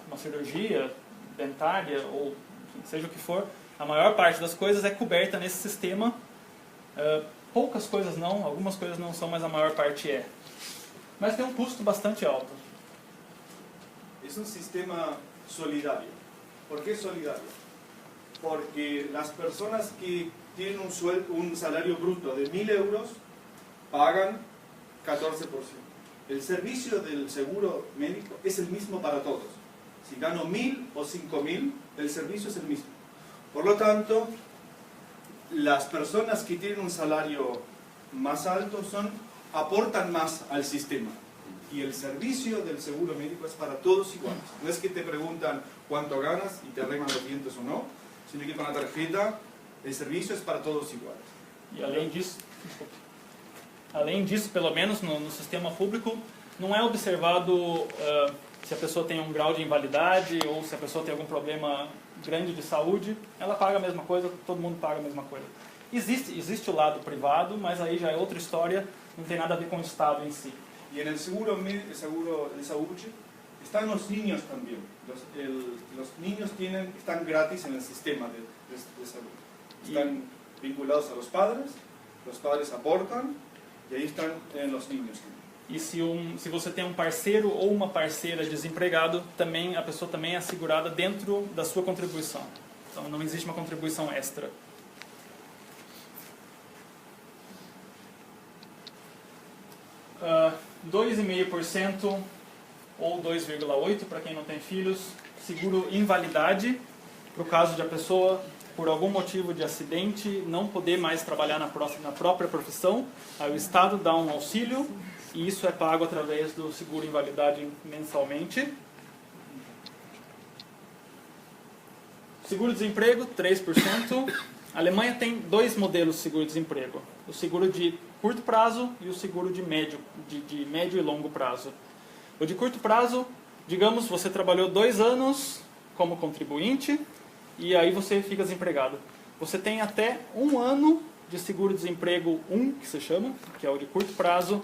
uma cirurgia dentária ou seja o que for, a maior parte das coisas é coberta nesse sistema. Poucas coisas não, algumas coisas não são, mas a maior parte é. Mas tem um custo bastante alto. Es un sistema solidario. ¿Por qué solidario? Porque las personas que tienen un salario bruto de 1.000 euros pagan 14%. El servicio del seguro médico es el mismo para todos. Si gano 1.000 o 5.000, el servicio es el mismo. Por lo tanto, las personas que tienen un salario más alto aportan más al sistema. Y el servicio del seguro médico es para todos iguales. No es que te preguntan cuánto ganas y te arreglan los dientes o no, sino que con la tarjeta el servicio es para todos iguales. E além disso, pelo menos no sistema público, não é observado se a pessoa tem um grau de invalidade ou se a pessoa tem algum problema grande de saúde, ela paga a mesma coisa, todo mundo paga a mesma coisa. Existe o lado privado, mas aí já é outra história, não tem nada a ver com o Estado em si. Y en el seguro de salud están los niños también. Los niños están gratis en el sistema de salud. Están vinculados a los padres aportan y ahí están los niños también. E se você tem um parceiro ou uma parceira desempregado, a pessoa também é assegurada dentro da sua contribuição. Então não existe uma contribuição extra. Uh, 2,5% ou 2,8% para quem não tem filhos, seguro invalidade, para o caso de a pessoa, por algum motivo de acidente, não poder mais trabalhar na própria profissão, aí o Estado dá um auxílio e isso é pago através do seguro invalidade mensalmente. seguro-desemprego, 3%. A Alemanha tem dois modelos de seguro-desemprego. O seguro de curto prazo e o seguro de médio e longo prazo. O de curto prazo, digamos, você trabalhou 2 anos como contribuinte e aí você fica desempregado. Você tem até 1 ano de seguro-desemprego 1, que se chama, que é o de curto prazo,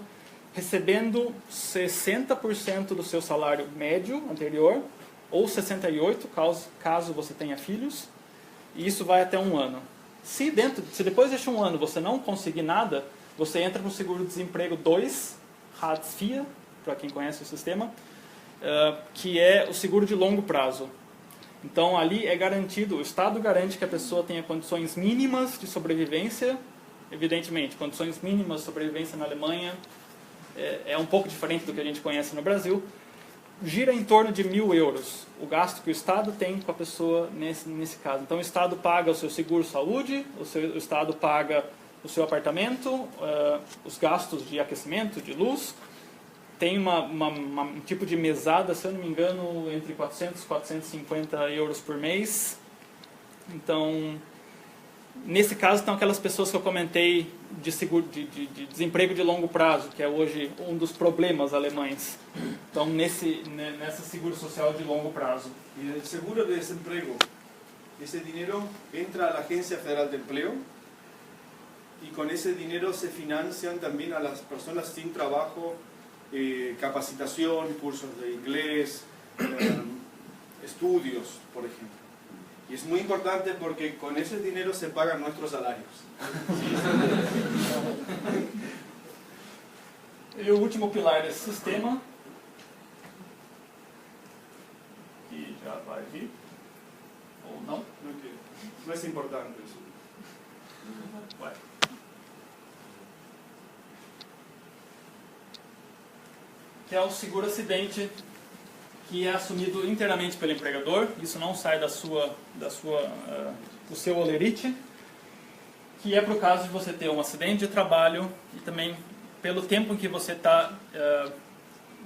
recebendo 60% do seu salário médio anterior, ou 68%, caso você tenha filhos, e isso vai até 1 ano. Se depois deste 1 ano você não conseguir nada, você entra no seguro-desemprego 2, Hartz IV, para quem conhece o sistema, que é o seguro de longo prazo. Então ali é garantido, o Estado garante que a pessoa tenha condições mínimas de sobrevivência. Evidentemente, condições mínimas de sobrevivência na Alemanha é um pouco diferente do que a gente conhece no Brasil. Gira em torno de 1.000 euros, o gasto que o Estado tem com a pessoa nesse caso. Então o Estado paga o seu seguro-saúde, o Estado paga o seu apartamento, os gastos de aquecimento, de luz. Tem um tipo de mesada, se eu não me engano, entre 400 e 450 euros por mês. Então, nesse caso, estão aquelas pessoas que eu comentei de desemprego de longo prazo, que é hoje um dos problemas alemães. Então, nessa seguro social de longo prazo. Y en el seguro de desempleo, ese dinero entra a la Agencia Federal de Empleo y con ese dinero se financian también a las personas sin trabajo, capacitación, cursos de inglés, estudios, por ejemplo. Y es muy importante porque con ese dinero se pagan nuestros salarios. E o último pilar desse sistema, que já vai vir, ou não? No es importante eso. Vai. Que é o seguro-acidente, que é assumido inteiramente pelo empregador. Isso não sai do seu olerite, que é para o caso de você ter um acidente de trabalho e também pelo tempo em que você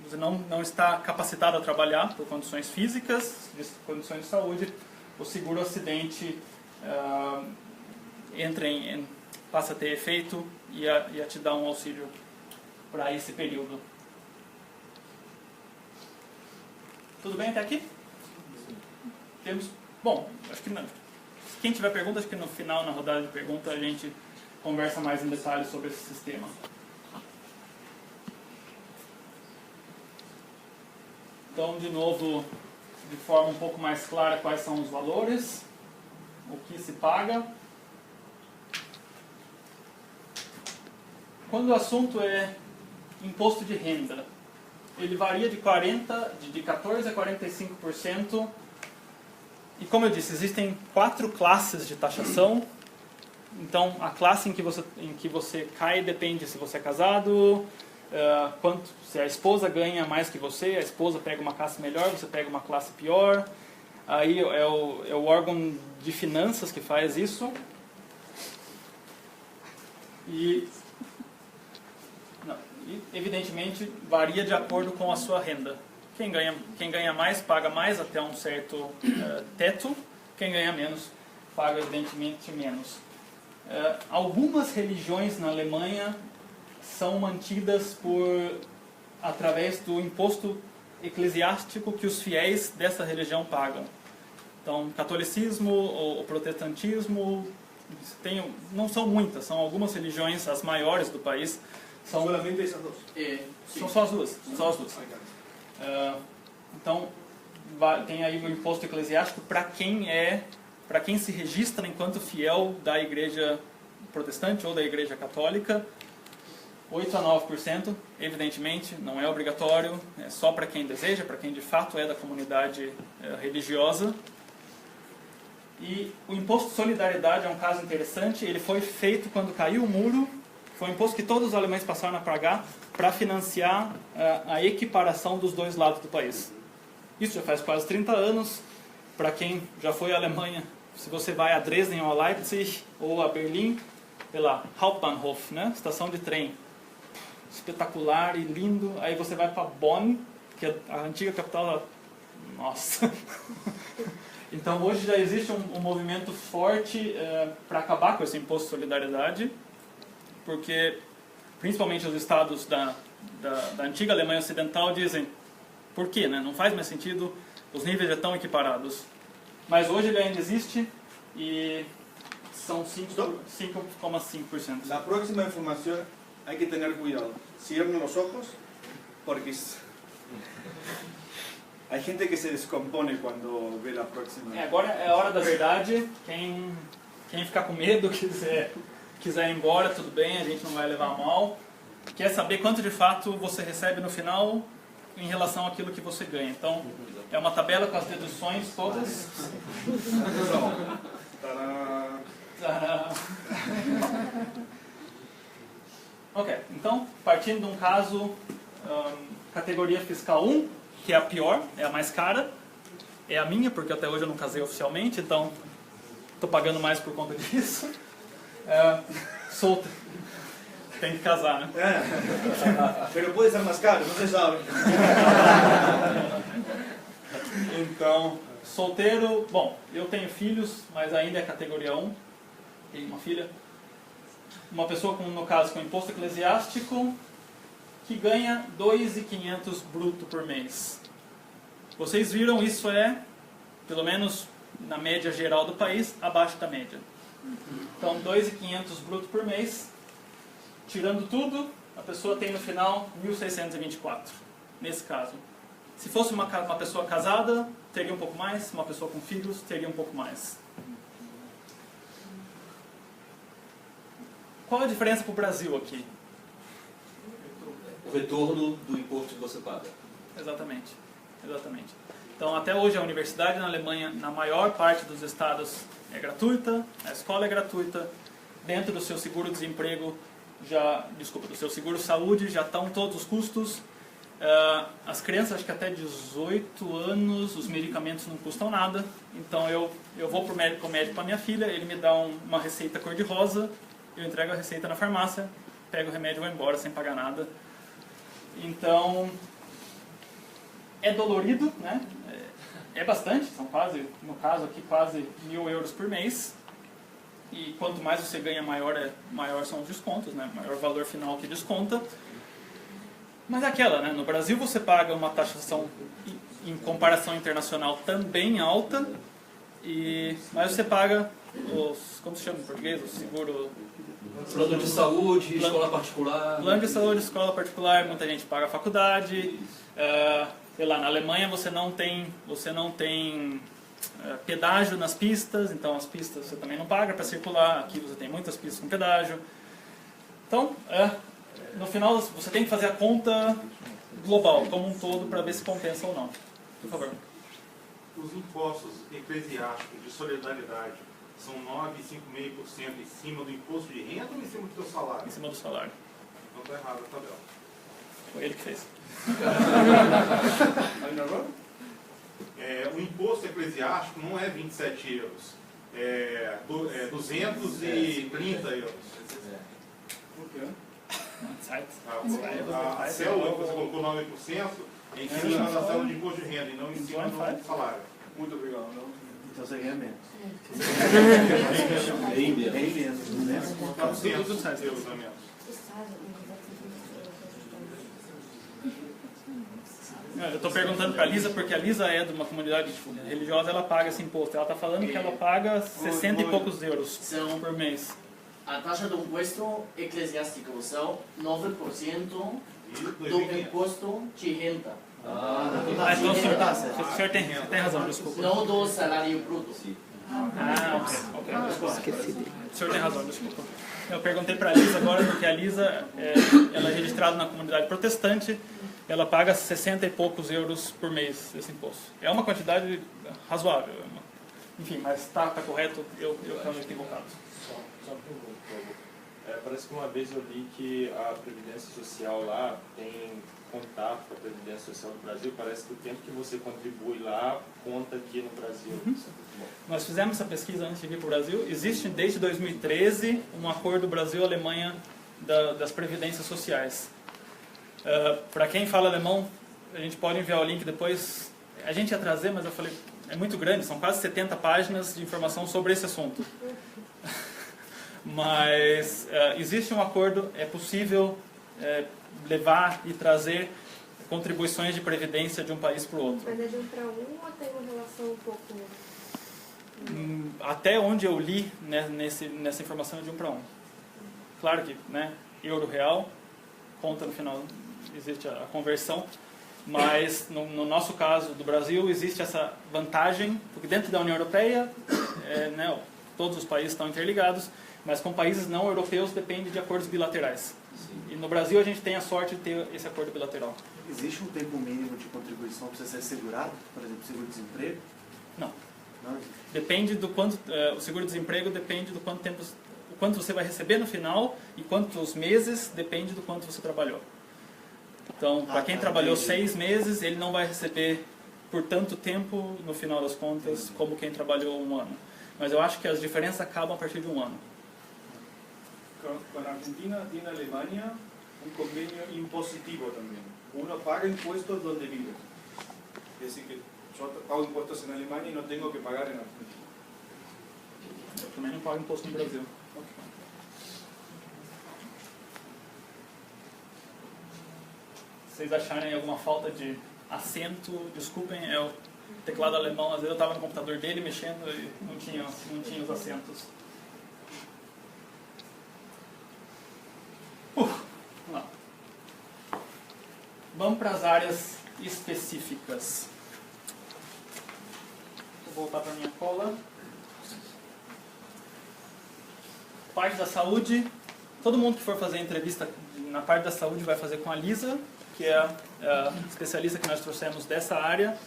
você não está capacitado a trabalhar por condições físicas, condições de saúde, o seguro-acidente passa a ter efeito e a te dar um auxílio para esse período. Tudo bem até aqui? Temos? Bom, acho que não. Quem tiver pergunta, acho que no final, na rodada de perguntas, a gente conversa mais em detalhes sobre esse sistema. Então, de novo, de forma um pouco mais clara, quais são os valores, o que se paga. Quando o assunto é imposto de renda, ele varia de 14% a 45%. E como eu disse, existem 4 classes de taxação. Então, a classe em que você cai depende se você é casado, se a esposa ganha mais que você, a esposa pega uma classe melhor, você pega uma classe pior. Aí é o órgão de finanças que faz isso. E evidentemente varia de acordo com a sua renda. Quem ganha mais paga mais até um certo teto, quem ganha menos paga evidentemente menos. Algumas religiões na Alemanha são mantidas através do imposto eclesiástico que os fiéis dessa religião pagam. Então, catolicismo ou protestantismo, não são muitas, são algumas religiões, as maiores do país. Solamente essas duas? São só as duas. Então, tem aí o imposto eclesiástico para quem se registra enquanto fiel da igreja protestante ou da igreja católica. 8 a 9%, evidentemente, não é obrigatório, é só para quem deseja, para quem de fato é da comunidade religiosa. E o imposto de solidariedade é um caso interessante, ele foi feito quando caiu o muro. Foi um imposto que todos os alemães passaram a pagar para financiar a equiparação dos dois lados do país. Isso já faz quase 30 anos. Para quem já foi à Alemanha, se você vai a Dresden ou a Leipzig ou a Berlim, pela Hauptbahnhof, né? Estação de trem, espetacular e lindo. Aí você vai para Bonn, que é a antiga capital da... Nossa! Então hoje já existe um movimento forte para acabar com esse imposto de solidariedade, porque principalmente os estados da antiga Alemanha Ocidental dizem, por quê? Né? Não faz mais sentido, os níveis já estão equiparados. Mas hoje ele ainda existe e são 5,5%. La próxima información hay que tener cuidado. Cierren los ojos porque hay gente que se descompone quando vê a próxima. Agora é a hora da verdade. Quem ficar com medo, quiser ir embora, tudo bem, a gente não vai levar a mal. Quer saber quanto de fato você recebe no final em relação àquilo que você ganha. Então, é uma tabela com as deduções todas. Tadá. Ok, então, partindo de um caso, categoria fiscal 1, que é a pior, é a mais cara, é a minha, porque até hoje eu não casei oficialmente, então estou pagando mais por conta disso. Solta. Tem que casar, né? Pero pode ser mais caro, não se sabe. Então, solteiro, bom, eu tenho filhos, mas ainda é categoria 1, tenho uma filha. Uma pessoa, no caso, com imposto eclesiástico, que ganha 2.500 bruto por mês. Vocês viram, isso é, pelo menos na média geral do país, abaixo da média. Então, 2.500 bruto por mês, tirando tudo, a pessoa tem no final 1.624, nesse caso. Se fosse uma pessoa casada, teria um pouco mais, uma pessoa com filhos, teria um pouco mais. Qual a diferença para o Brasil aqui? O retorno do imposto que você paga. Exatamente. Então, até hoje, a universidade na Alemanha, na maior parte dos estados, é gratuita, a escola é gratuita, dentro do seu seguro-desemprego, do seu seguro-saúde, já estão todos os custos. As crianças, acho que até 18 anos, os medicamentos não custam nada. Então, eu vou para o médico com a minha filha, ele me dá uma receita cor-de-rosa, eu entrego a receita na farmácia, pego o remédio e vou embora sem pagar nada. Então, é dolorido, né? É bastante, são quase, no caso aqui, quase 1.000 euros por mês. E quanto mais você ganha, maior são os descontos, né? Maior valor final que desconta. Mas é aquela, né? No Brasil você paga uma taxação em comparação internacional também alta, mas você paga como se chama em português? O seguro... Plano de saúde, escola particular... Plano de saúde, escola particular, muita gente paga a faculdade. Sei lá, na Alemanha você não tem pedágio nas pistas, então as pistas você também não paga para circular. Aqui você tem muitas pistas com pedágio. Então, no final você tem que fazer a conta global, como um todo, para ver se compensa ou não. Por favor. Os impostos eclesiásticos de solidariedade são 9,5% em cima do imposto de renda ou em cima do seu salário? Em cima do salário. Não está errado a tabela. Foi ele que fez. O imposto eclesiástico não é 27 euros, é 230 euros. Por quê? A célula que você colocou 9% é em cima da célula de imposto de renda e não em cima do salário. Muito obrigado. Então você ganha menos. Bem menos. 400 euros a menos. Eu estou perguntando para a Lisa, porque a Lisa é de uma comunidade religiosa, ela paga esse imposto. Ela está falando que ela paga 60 e poucos euros por mês. A taxa do imposto eclesiástico são 9% do imposto de renda. Então o senhor tem razão, desculpa. Não do salário bruto. Ok. O senhor tem razão, desculpa. Eu perguntei para a Lisa agora, porque a Lisa ela é registrada na comunidade protestante, ela paga 60 e poucos euros por mês esse imposto. É uma quantidade razoável. Enfim, mas está correto, eu realmente estou equivocado. Só uma pergunta, por favor. Parece que uma vez eu li que a Previdência Social lá tem contato com a Previdência Social do Brasil. Parece que o tempo que você contribui lá conta aqui no Brasil. Isso é muito bom. Nós fizemos essa pesquisa antes de vir para o Brasil. Existe desde 2013 um acordo Brasil-Alemanha das Previdências Sociais. Para quem fala alemão, a gente pode enviar o link depois. A gente ia trazer, mas eu falei, é muito grande, são quase 70 páginas de informação sobre esse assunto. Mas existe um acordo, é possível levar e trazer contribuições de previdência de um país para o outro. Mas é de um para um ou tem uma relação um pouco... Até onde eu li, né, nessa informação é de um para um. Claro que, né, euro-real, conta no final, existe a conversão, mas no nosso caso do Brasil existe essa vantagem, porque dentro da União Europeia, né, todos os países estão interligados, mas com países não europeus depende de acordos bilaterais. E no Brasil a gente tem a sorte de ter esse acordo bilateral. Existe um tempo mínimo de contribuição para você ser segurado? Por exemplo, seguro-desemprego? Não. Não? Depende do quanto... o seguro-desemprego depende do quanto tempo... O quanto você vai receber no final e quantos meses depende do quanto você trabalhou. Então, para quem trabalhou 6 meses, ele não vai receber por tanto tempo, no final das contas, como quem trabalhou 1 ano. Mas eu acho que as diferenças acabam a partir de 1 ano. Con Argentina tiene Alemania un convenio impositivo también. Uno paga impuestos donde vive. Es decir, que yo pago impuestos en Alemania y no tengo que pagar en Argentina. Eu também não pago imposto no Brasil. Se vocês acharem alguma falta de acento, desculpem, é o teclado alemão. Às vezes eu estava no computador dele mexendo e não tinha os acentos. Vamos lá. Vamos para as áreas específicas. Vou voltar para a minha cola. Parte da saúde. Todo mundo que for fazer entrevista na parte da saúde vai fazer com a Lisa, que é a especialista que nós trouxemos dessa área,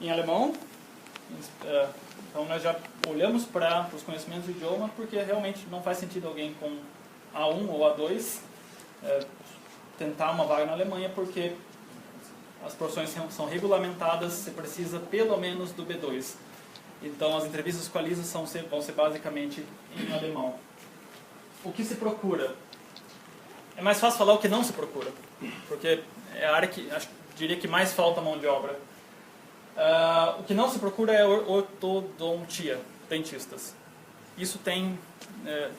em alemão. Então nós já olhamos para os conhecimentos do idioma, porque realmente não faz sentido alguém com A1 ou A2 tentar uma vaga na Alemanha, porque as profissões são regulamentadas, você precisa pelo menos do B2. Então as entrevistas com a Lisa vão ser basicamente em alemão. O que se procura? É mais fácil falar o que não se procura, porque é a área que diria que mais falta mão de obra. O que não se procura é ortodontia, dentistas. Isso tem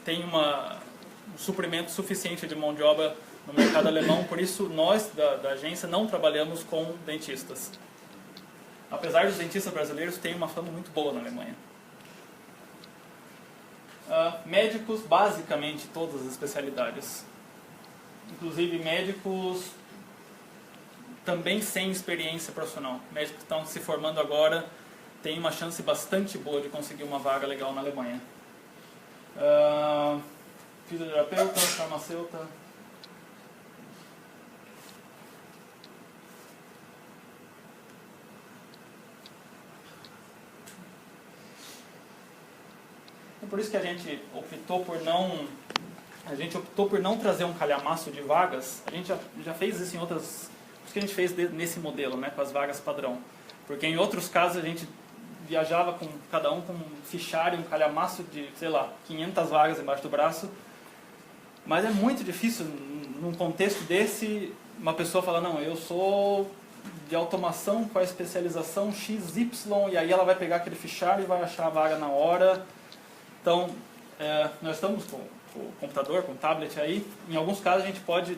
um suprimento suficiente de mão de obra no mercado alemão, por isso nós da agência não trabalhamos com dentistas. Apesar dos dentistas brasileiros terem uma fama muito boa na Alemanha. Médicos, basicamente todas as especialidades. Inclusive médicos também sem experiência profissional. Médicos que estão se formando agora têm uma chance bastante boa de conseguir uma vaga legal na Alemanha. Fisioterapeuta, farmacêutica. É por isso que a gente optou por não trazer um calhamaço de vagas. A gente já fez isso em outras... Por isso que a gente fez nesse modelo, né, com as vagas padrão. Porque em outros casos a gente viajava com cada um com um fichário, um calhamaço de, sei lá, 500 vagas embaixo do braço. Mas é muito difícil, num contexto desse, uma pessoa falar, não, eu sou de automação com a especialização XY, e aí ela vai pegar aquele fichário e vai achar a vaga na hora. Então, nós estamos com o computador, com o tablet aí. Em alguns casos a gente pode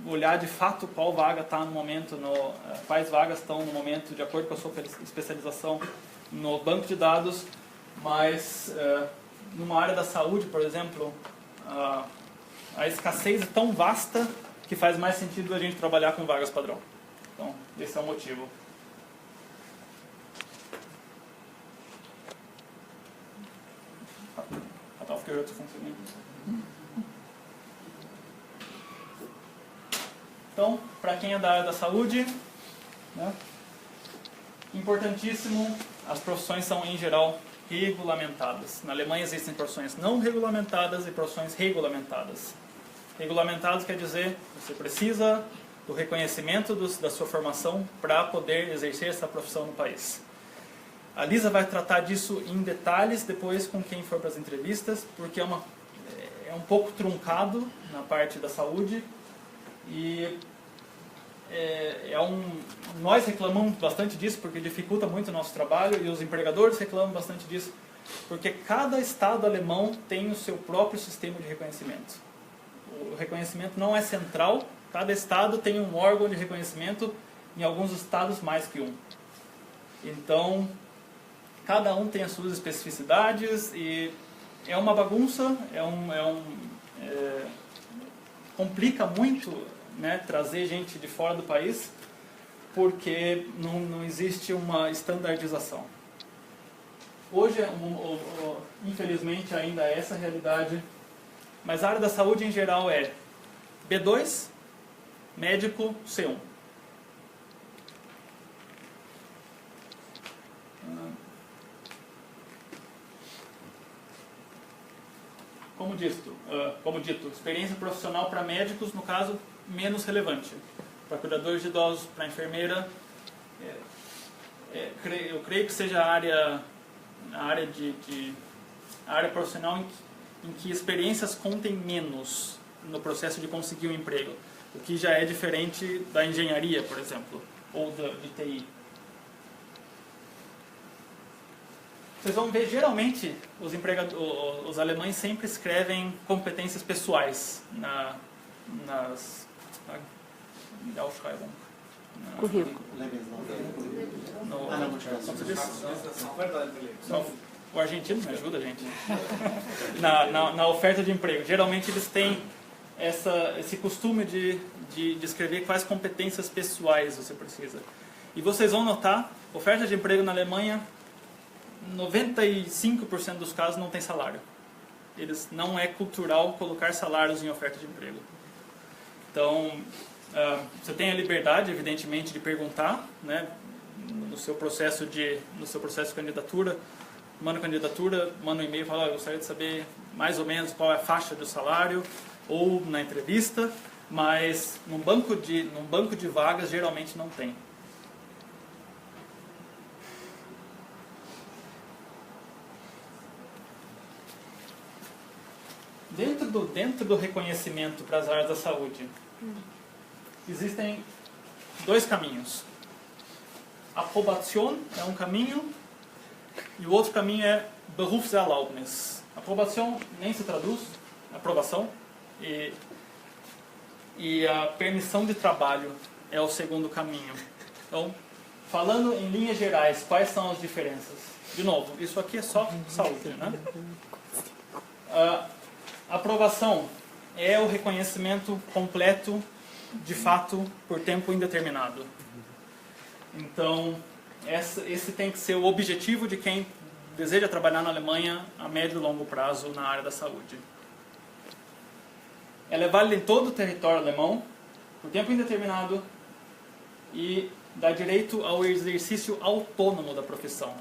olhar de fato qual vaga está no momento, quais vagas estão no momento, de acordo com a sua especialização no banco de dados. Mas, numa área da saúde, por exemplo, a escassez é tão vasta que faz mais sentido a gente trabalhar com vagas padrão. Então, esse é o motivo. Então, para quem é da área da saúde, né, importantíssimo, as profissões são em geral regulamentadas. Na Alemanha existem profissões não regulamentadas e profissões regulamentadas. Regulamentadas quer dizer que você precisa do reconhecimento da sua formação para poder exercer essa profissão no país. A Lisa vai tratar disso em detalhes depois com quem for para as entrevistas, porque é um pouco truncado na parte da saúde e nós reclamamos bastante disso porque dificulta muito o nosso trabalho, e os empregadores reclamam bastante disso porque cada estado alemão tem o seu próprio sistema de reconhecimento. O reconhecimento não é central, cada estado tem um órgão de reconhecimento, em alguns estados mais que um. Então, cada um tem as suas especificidades e é uma bagunça, complica muito, né, trazer gente de fora do país, porque não existe uma estandardização. Hoje, infelizmente, ainda é essa a realidade, mas a área da saúde em geral é B2, médico, C1. Como dito, experiência profissional para médicos, no caso, menos relevante. Para cuidadores de idosos, para enfermeira, eu creio que seja a área profissional em que experiências contem menos no processo de conseguir um emprego, o que já é diferente da engenharia, por exemplo, ou de TI. Vocês vão ver, geralmente, os alemães sempre escrevem competências pessoais nas Ausschreibung. Currículo. O argentino me ajuda, gente. Na oferta de emprego. Geralmente eles têm esse costume de escrever quais competências pessoais você precisa. E vocês vão notar, oferta de emprego na Alemanha, 95% dos casos não tem salário. Não é cultural colocar salários em oferta de emprego. Então, você tem a liberdade, evidentemente, de perguntar, né, no seu processo de candidatura. Manda um e-mail e fala: eu gostaria de saber mais ou menos qual é a faixa do salário, ou na entrevista, mas num banco de vagas geralmente não tem. Dentro do reconhecimento para as áreas da saúde, existem dois caminhos. Approbation é um caminho e o outro caminho é Berufserlaubnis. Approbation nem se traduz, aprovação, e a permissão de trabalho é o segundo caminho. Então, falando em linhas gerais, quais são as diferenças? De novo, isso aqui é só saúde, né? A aprovação é o reconhecimento completo, de fato, por tempo indeterminado. Então, esse tem que ser o objetivo de quem deseja trabalhar na Alemanha a médio e longo prazo na área da saúde. Ela é válida em todo o território alemão, por tempo indeterminado, e dá direito ao exercício autônomo da profissão.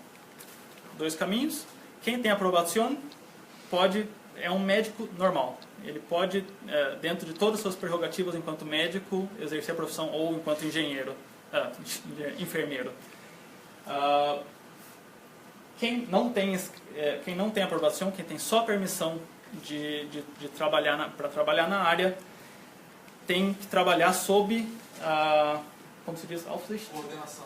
Dois caminhos. Quem tem aprovação é um médico normal. Ele pode, dentro de todas as suas prerrogativas enquanto médico, exercer a profissão, ou enquanto enfermeiro. Quem não tem aprovação, quem tem só permissão de para trabalhar na área, tem que trabalhar sob a, como se diz, Coordenação.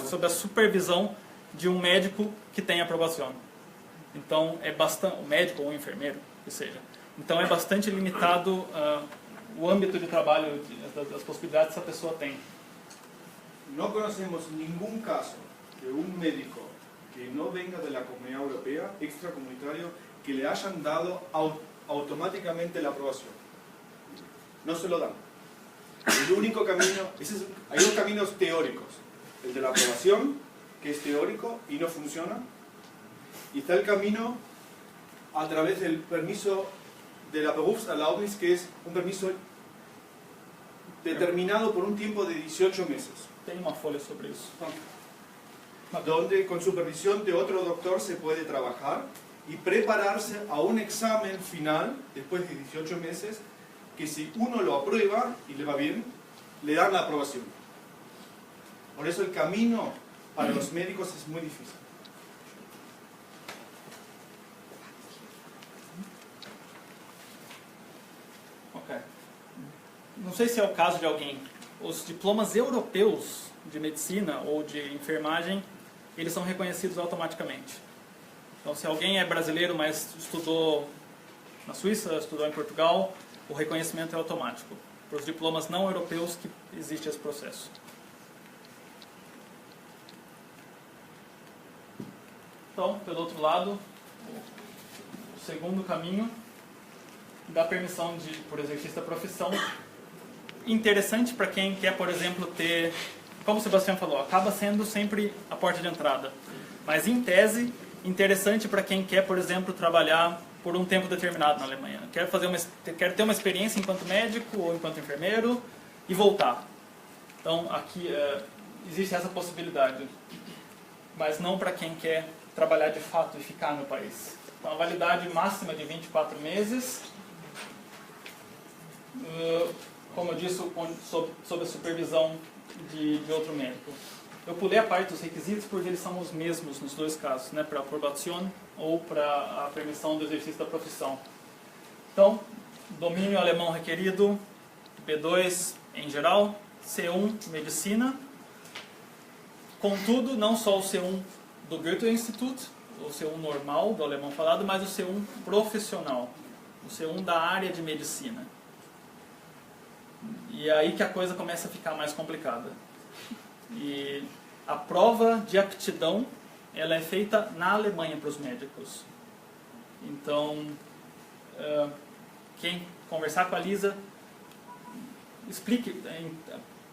Sob a supervisão de um médico que tem aprovação. Então, o médico ou o enfermeiro, que seja. Então, é bastante limitado o âmbito de trabalho, as possibilidades que essa pessoa tem. No conocemos ningún caso de un médico que no venga de la Comunidad Europea, extracomunitario, que le hayan dado automáticamente la aprobación. No se lo dan. El único camino, hay dos caminos teóricos. El de la aprobación, que es teórico y no funciona. Y está el camino a través del permiso de la Berufserlaubnis, que es un permiso determinado por un tiempo de 18 meses. Tem uma folha sobre isso. Donde con supervisión de otro doctor se puede trabajar y prepararse a un examen final después de 18 meses, que si uno lo aprueba y le va bien, le dan la aprobación. Por eso el camino para los médicos es muy difícil. não sei se é o caso de alguém, os diplomas europeus de medicina ou de enfermagem, eles são reconhecidos automaticamente. Então, se alguém é brasileiro, mas estudou na Suíça, estudou em Portugal, o reconhecimento é automático. Para os diplomas não europeus que existe esse processo. Então, pelo outro lado, o segundo caminho dá permissão por exercício da profissão. Interessante para quem quer, por exemplo, ter, como o Sebastião falou, acaba sendo sempre a porta de entrada. Mas, em tese, interessante para quem quer, por exemplo, trabalhar por um tempo determinado na Alemanha. Quer ter uma experiência enquanto médico ou enquanto enfermeiro e voltar. Então, aqui existe essa possibilidade. Mas não para quem quer trabalhar de fato e ficar no país. Então, a validade máxima de 24 meses. Como eu disse, sob a supervisão de outro médico. Eu pulei a parte dos requisitos porque eles são os mesmos nos dois casos, né, para a aprovação ou para a permissão do exercício da profissão. Então, domínio alemão requerido, B2 em geral, C1 medicina. Contudo, não só o C1 do Goethe-Institut, o C1 normal do alemão falado, mas o C1 profissional, o C1 da área de medicina. E é aí que a coisa começa a ficar mais complicada. E a prova de aptidão, ela é feita na Alemanha para os médicos. Então, quem conversar com a Lisa,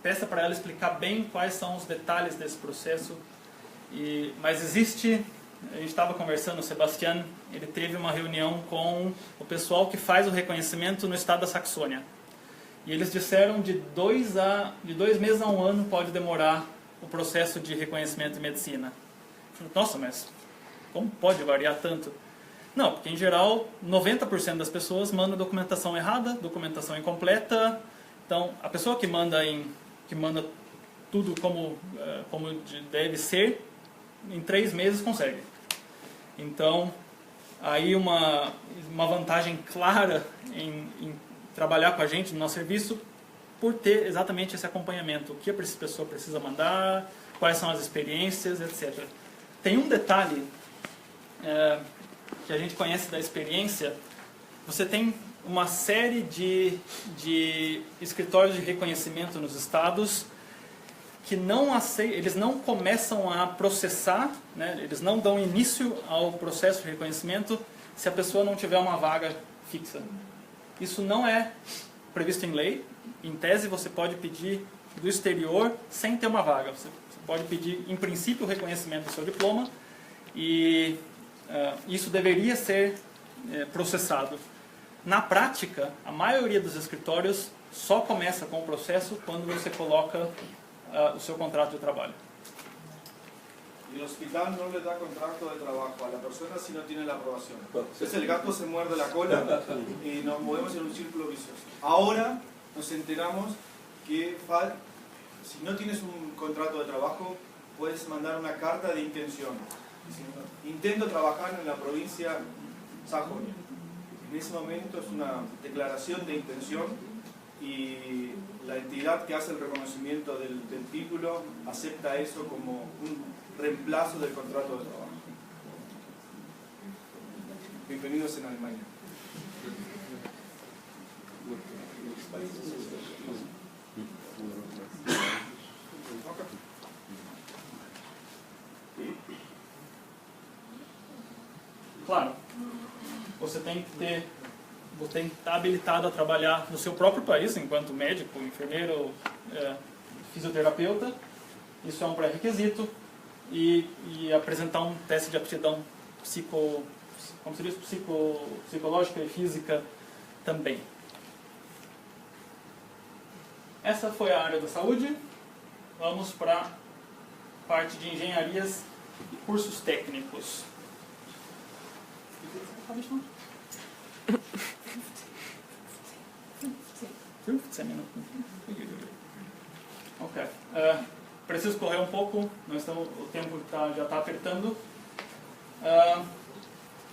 peça para ela explicar bem quais são os detalhes desse processo. Mas existe, a gente estava conversando, o Sebastian, ele teve uma reunião com o pessoal que faz o reconhecimento no estado da Saxônia. E eles disseram de 2 meses a 1 ano pode demorar o processo de reconhecimento de medicina. Eu falei, nossa, mas como pode variar tanto? Não, porque em geral 90% das pessoas mandam documentação errada, documentação incompleta. Então a pessoa que manda tudo como deve ser, em 3 meses consegue. Então aí uma vantagem clara em trabalhar com a gente no nosso serviço por ter exatamente esse acompanhamento. O que a pessoa precisa mandar, quais são as experiências, etc. Tem um detalhe que a gente conhece da experiência. Você tem uma série de escritórios de reconhecimento nos estados que eles não começam a processar, né, eles não dão início ao processo de reconhecimento se a pessoa não tiver uma vaga fixa. Isso não é previsto em lei. Em tese, você pode pedir do exterior sem ter uma vaga. Você pode pedir, em princípio, o reconhecimento do seu diploma e isso deveria ser processado. Na prática, a maioria dos escritórios só começa com o processo quando você coloca o seu contrato de trabalho. El hospital no le da contrato de trabajo a la persona si no tiene la aprobación. Entonces el gato se muerde la cola y nos movemos en un círculo vicioso. Ahora nos enteramos que si no tienes un contrato de trabajo, puedes mandar una carta de intención. Intento trabajar en la provincia Sajonia. En ese momento es una declaración de intención y la entidad que hace el reconocimiento del título acepta eso como un reemplazo del contrato de trabajo. Bienvenidos en Alemania. Claro, você tem que estar habilitado a trabalhar no seu próprio país, enquanto médico, enfermeiro, fisioterapeuta. Isso é um pré-requisito. E apresentar um teste de aptidão psicológica e física também. Essa foi a área da saúde. Vamos para a parte de engenharias e cursos técnicos. Ok. Preciso correr um pouco, o tempo já está apertando.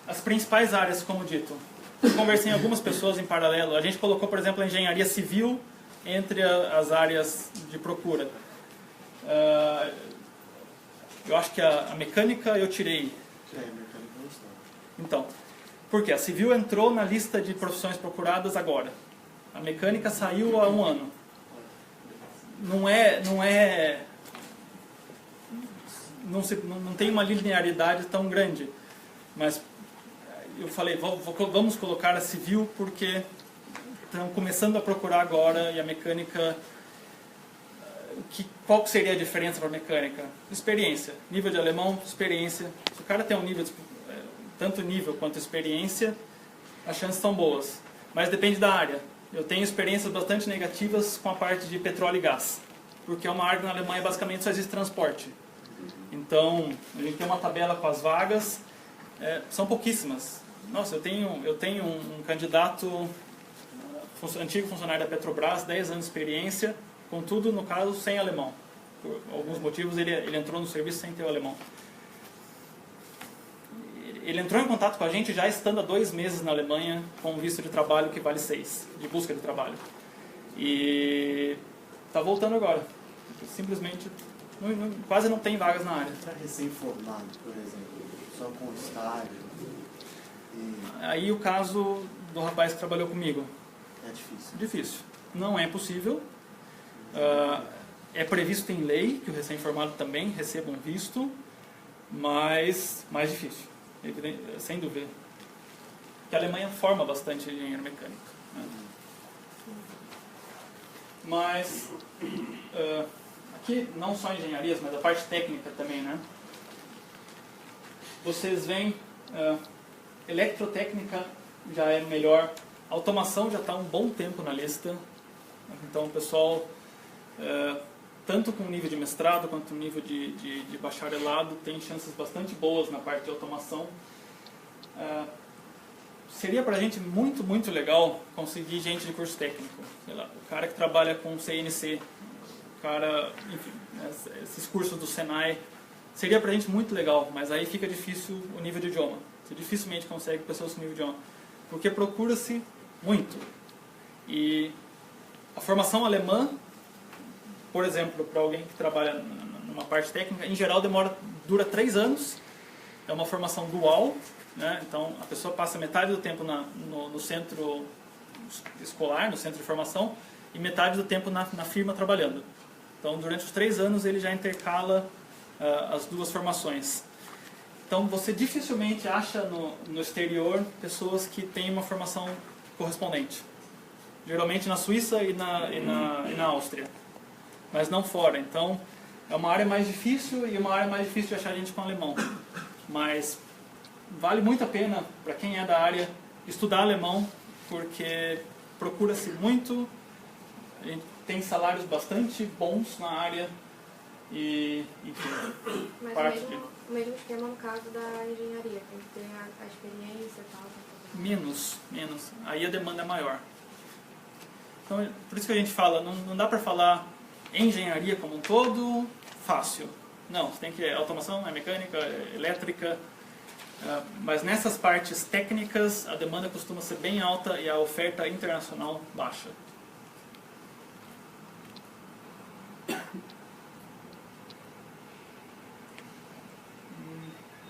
As principais áreas, como dito. Eu conversei com algumas pessoas em paralelo. A gente colocou, por exemplo, a engenharia civil entre as áreas de procura. Eu acho que a mecânica eu tirei. Mecânica não está. Então, por quê? A civil entrou na lista de profissões procuradas agora. A mecânica saiu há 1 ano. Não tem uma linearidade tão grande. Mas eu falei, vamos colocar a civil porque estão começando a procurar agora e a mecânica... Qual seria a diferença para a mecânica? Experiência. Nível de alemão, experiência. Se o cara tem um nível, tanto nível quanto experiência, as chances são boas. Mas depende da área. Eu tenho experiências bastante negativas com a parte de petróleo e gás. Porque é uma área que na Alemanha basicamente só existe transporte. Então, a gente tem uma tabela com as vagas, são pouquíssimas. Nossa, eu tenho um candidato, antigo funcionário da Petrobras, 10 anos de experiência, contudo, no caso, sem alemão. Por alguns motivos, ele entrou no serviço sem ter o alemão. Ele entrou em contato com a gente já estando há 2 meses na Alemanha, com um visto de trabalho que vale 6, de busca de trabalho. E está voltando agora. Simplesmente, quase não tem vagas na área. Para recém-formado, por exemplo, só com estágio. Aí o caso do rapaz que trabalhou comigo. É difícil. Difícil. Não é possível. É previsto em lei que o recém-formado também receba um visto, mas mais difícil, sem dúvida. Porque a Alemanha forma bastante engenheiro mecânico. Né? Mas aqui não só engenharias, mas a parte técnica também, né? Vocês veem, eletrotécnica já é melhor, automação já está há um bom tempo na lista, então o pessoal, tanto com nível de mestrado quanto nível de bacharelado, tem chances bastante boas na parte de automação. Seria para a gente muito, muito legal conseguir gente de curso técnico, sei lá, o cara que trabalha com CNC, o cara, enfim, esses cursos do Senai, seria para a gente muito legal, mas aí fica difícil o nível de idioma. Você dificilmente consegue pessoas com nível de idioma, porque procura-se muito. E a formação alemã, por exemplo, para alguém que trabalha numa parte técnica, em geral dura 3 anos, é uma formação dual, né? Então a pessoa passa metade do tempo no centro escolar, no centro de formação, e metade do tempo na firma trabalhando. Então durante os 3 anos ele já intercala as 2 formações. Então você dificilmente acha no exterior pessoas que têm uma formação correspondente. Geralmente na Suíça e na Áustria, mas não fora. Então é uma área mais difícil e uma área mais difícil de achar gente com alemão. Mas vale muito a pena para quem é da área estudar alemão, porque procura-se muito, a gente tem salários bastante bons na área e Mas o mesmo esquema no caso da engenharia, tem que ter a experiência e tal. Menos. Aí a demanda é maior. Então, por isso que a gente fala, não dá para falar engenharia como um todo fácil. Não, você tem que automação, mecânica, elétrica, mas nessas partes técnicas a demanda costuma ser bem alta e a oferta internacional baixa.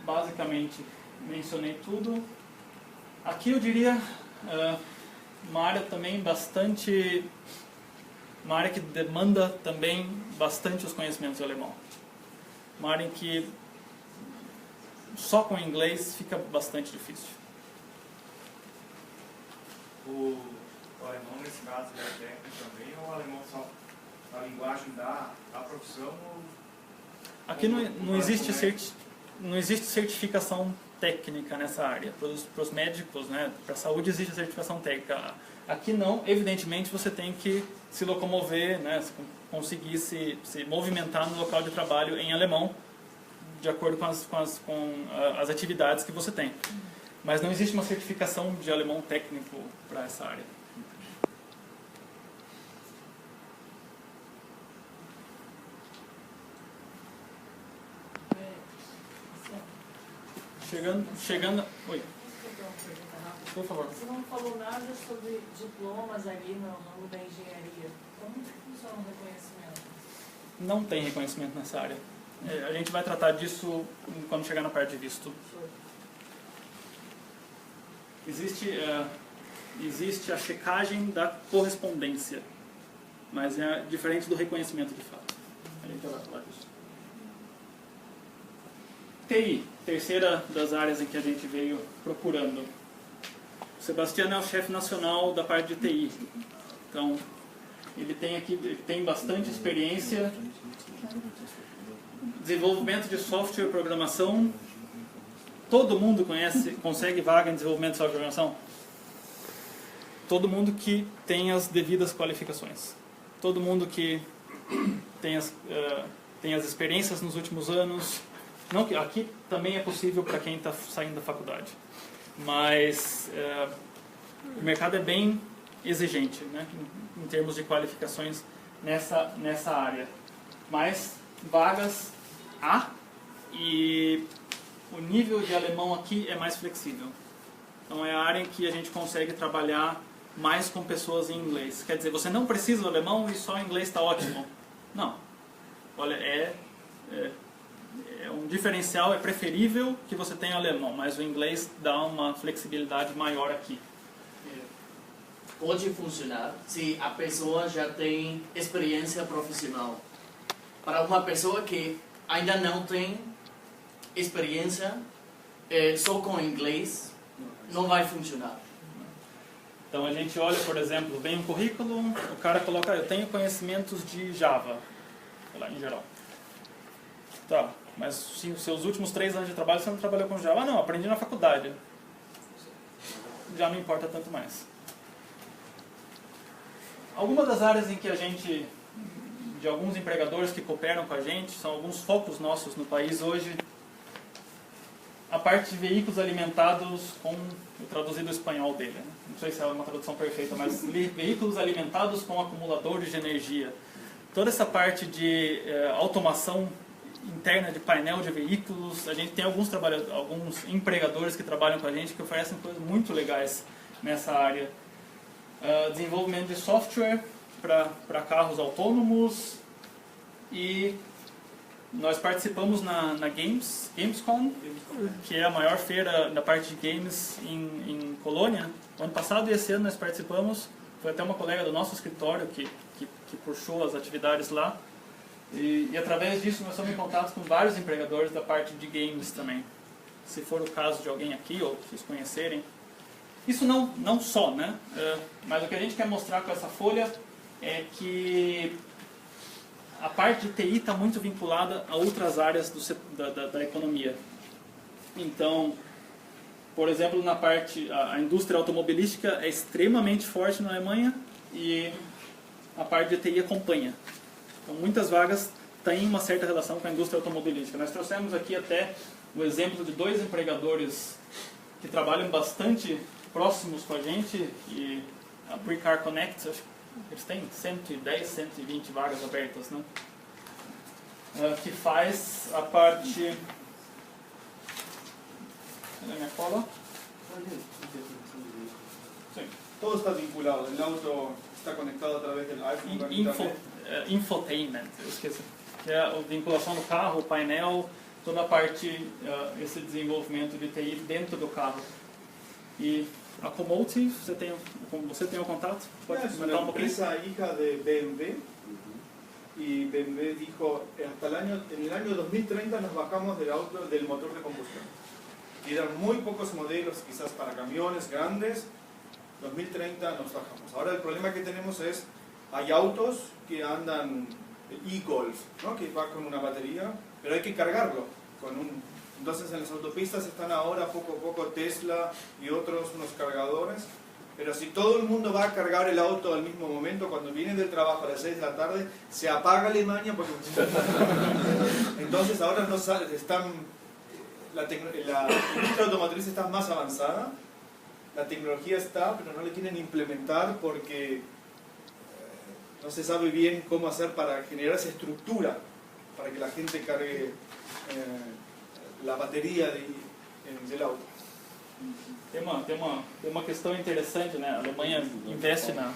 Basicamente mencionei tudo. Aqui eu diria uma área também bastante, uma área que demanda também bastante os conhecimentos de alemão. Uma área em que só com inglês fica bastante difícil. O alemão nesse caso é técnico também, ou o alemão só a linguagem da profissão? Aqui não existe certificação técnica nessa área. Para os médicos, né, para a saúde existe a certificação técnica. Aqui não, evidentemente você tem que se locomover, né, conseguir se movimentar no local de trabalho em alemão, de acordo com as atividades que você tem. Mas não existe uma certificação de alemão técnico para essa área. Chegando. Oi. Por favor. Você não falou nada sobre diplomas ali no ramo da engenharia. Como que funciona o reconhecimento? Não tem reconhecimento nessa área. A gente vai tratar disso quando chegar na parte de visto. Existe a checagem da correspondência, mas é diferente do reconhecimento de fato. A gente vai falar disso. TI, terceira das áreas em que a gente veio procurando. O Sebastiano é o chefe nacional da parte de TI. Então, ele tem bastante experiência. Desenvolvimento de software, programação. Todo mundo consegue vaga em desenvolvimento de software e programação? Todo mundo que tem as devidas qualificações. Todo mundo que tem as experiências nos últimos anos. Não, aqui também é possível para quem está saindo da faculdade. Mas o mercado é bem exigente, né, em termos de qualificações nessa área. Mas vagas há, e o nível de alemão aqui é mais flexível. Então é a área em que a gente consegue trabalhar mais com pessoas em inglês. Quer dizer, você não precisa do alemão e só o inglês está ótimo. Não. Olha, é um diferencial, é preferível que você tenha alemão, mas o inglês dá uma flexibilidade maior aqui. Pode funcionar se a pessoa já tem experiência profissional. Para uma pessoa que ainda não tem experiência, só com inglês, não vai funcionar. Então a gente olha, por exemplo, vem um currículo, o cara coloca, eu tenho conhecimentos de Java, sei lá, em geral. Tá, mas se os seus últimos 3 anos de trabalho você não trabalhou com Java? Não, aprendi na faculdade. Já não importa tanto mais. Algumas das áreas em que a gente, de alguns empregadores que cooperam com a gente, são alguns focos nossos no país hoje. A parte de veículos alimentados com o traduzido espanhol dele, né? Não sei se é uma tradução perfeita, mas veículos alimentados com acumuladores de energia. Toda essa parte de automação interna de painel de veículos, a gente tem alguns empregadores que trabalham com a gente que oferecem coisas muito legais nessa área. Desenvolvimento de software para carros autônomos, e nós participamos na Gamescom, que é a maior feira da parte de games em Colônia. Ano passado e esse ano nós participamos, foi até uma colega do nosso escritório que puxou as atividades lá. E através disso nós estamos em contato com vários empregadores da parte de games também. Se for o caso de alguém aqui, ou vocês conhecerem. Isso não só, né? Mas o que a gente quer mostrar com essa folha é que a parte de TI está muito vinculada a outras áreas da economia. Então, por exemplo, na parte, a indústria automobilística é extremamente forte na Alemanha e a parte de TI acompanha. Então, muitas vagas têm uma certa relação com a indústria automobilística. Nós trouxemos aqui até o exemplo de 2 empregadores que trabalham bastante próximos com a gente, e a Precar Connect, acho que eles têm 110, 120 vagas abertas, né? Que faz a parte... ¿Me acuerdo? Sí. Todo está vinculado, el auto está conectado a través del iPhone. Infotainment, eu esqueci. Que é a vinculação do carro, o painel, toda a parte, esse desenvolvimento de TI dentro do carro. E a Comotive, você tem um contato? Pode comentar um pouquinho? Es una empresa hija de BMW, y BMW dijo, en el año 2030 nos bajamos del motor de combustión. Quedan muy pocos modelos, quizás para camiones grandes, 2030 nos bajamos. Ahora el problema que tenemos es, hay autos que andan e-Golf, ¿no? Que va con una batería, pero hay que cargarlo con entonces en las autopistas están ahora poco a poco Tesla y otros unos cargadores, pero si todo el mundo va a cargar el auto al mismo momento, cuando vienen del trabajo a las 6 de la tarde, se apaga Alemania porque... Entonces ahora no están... La industria automotriz está más avanzada, la tecnología está, pero no la quieren implementar porque no se sabe bien cómo hacer para generar esa estructura para que la gente cargue la batería del auto. Tem uma questão interessante, né? A Alemanha investe na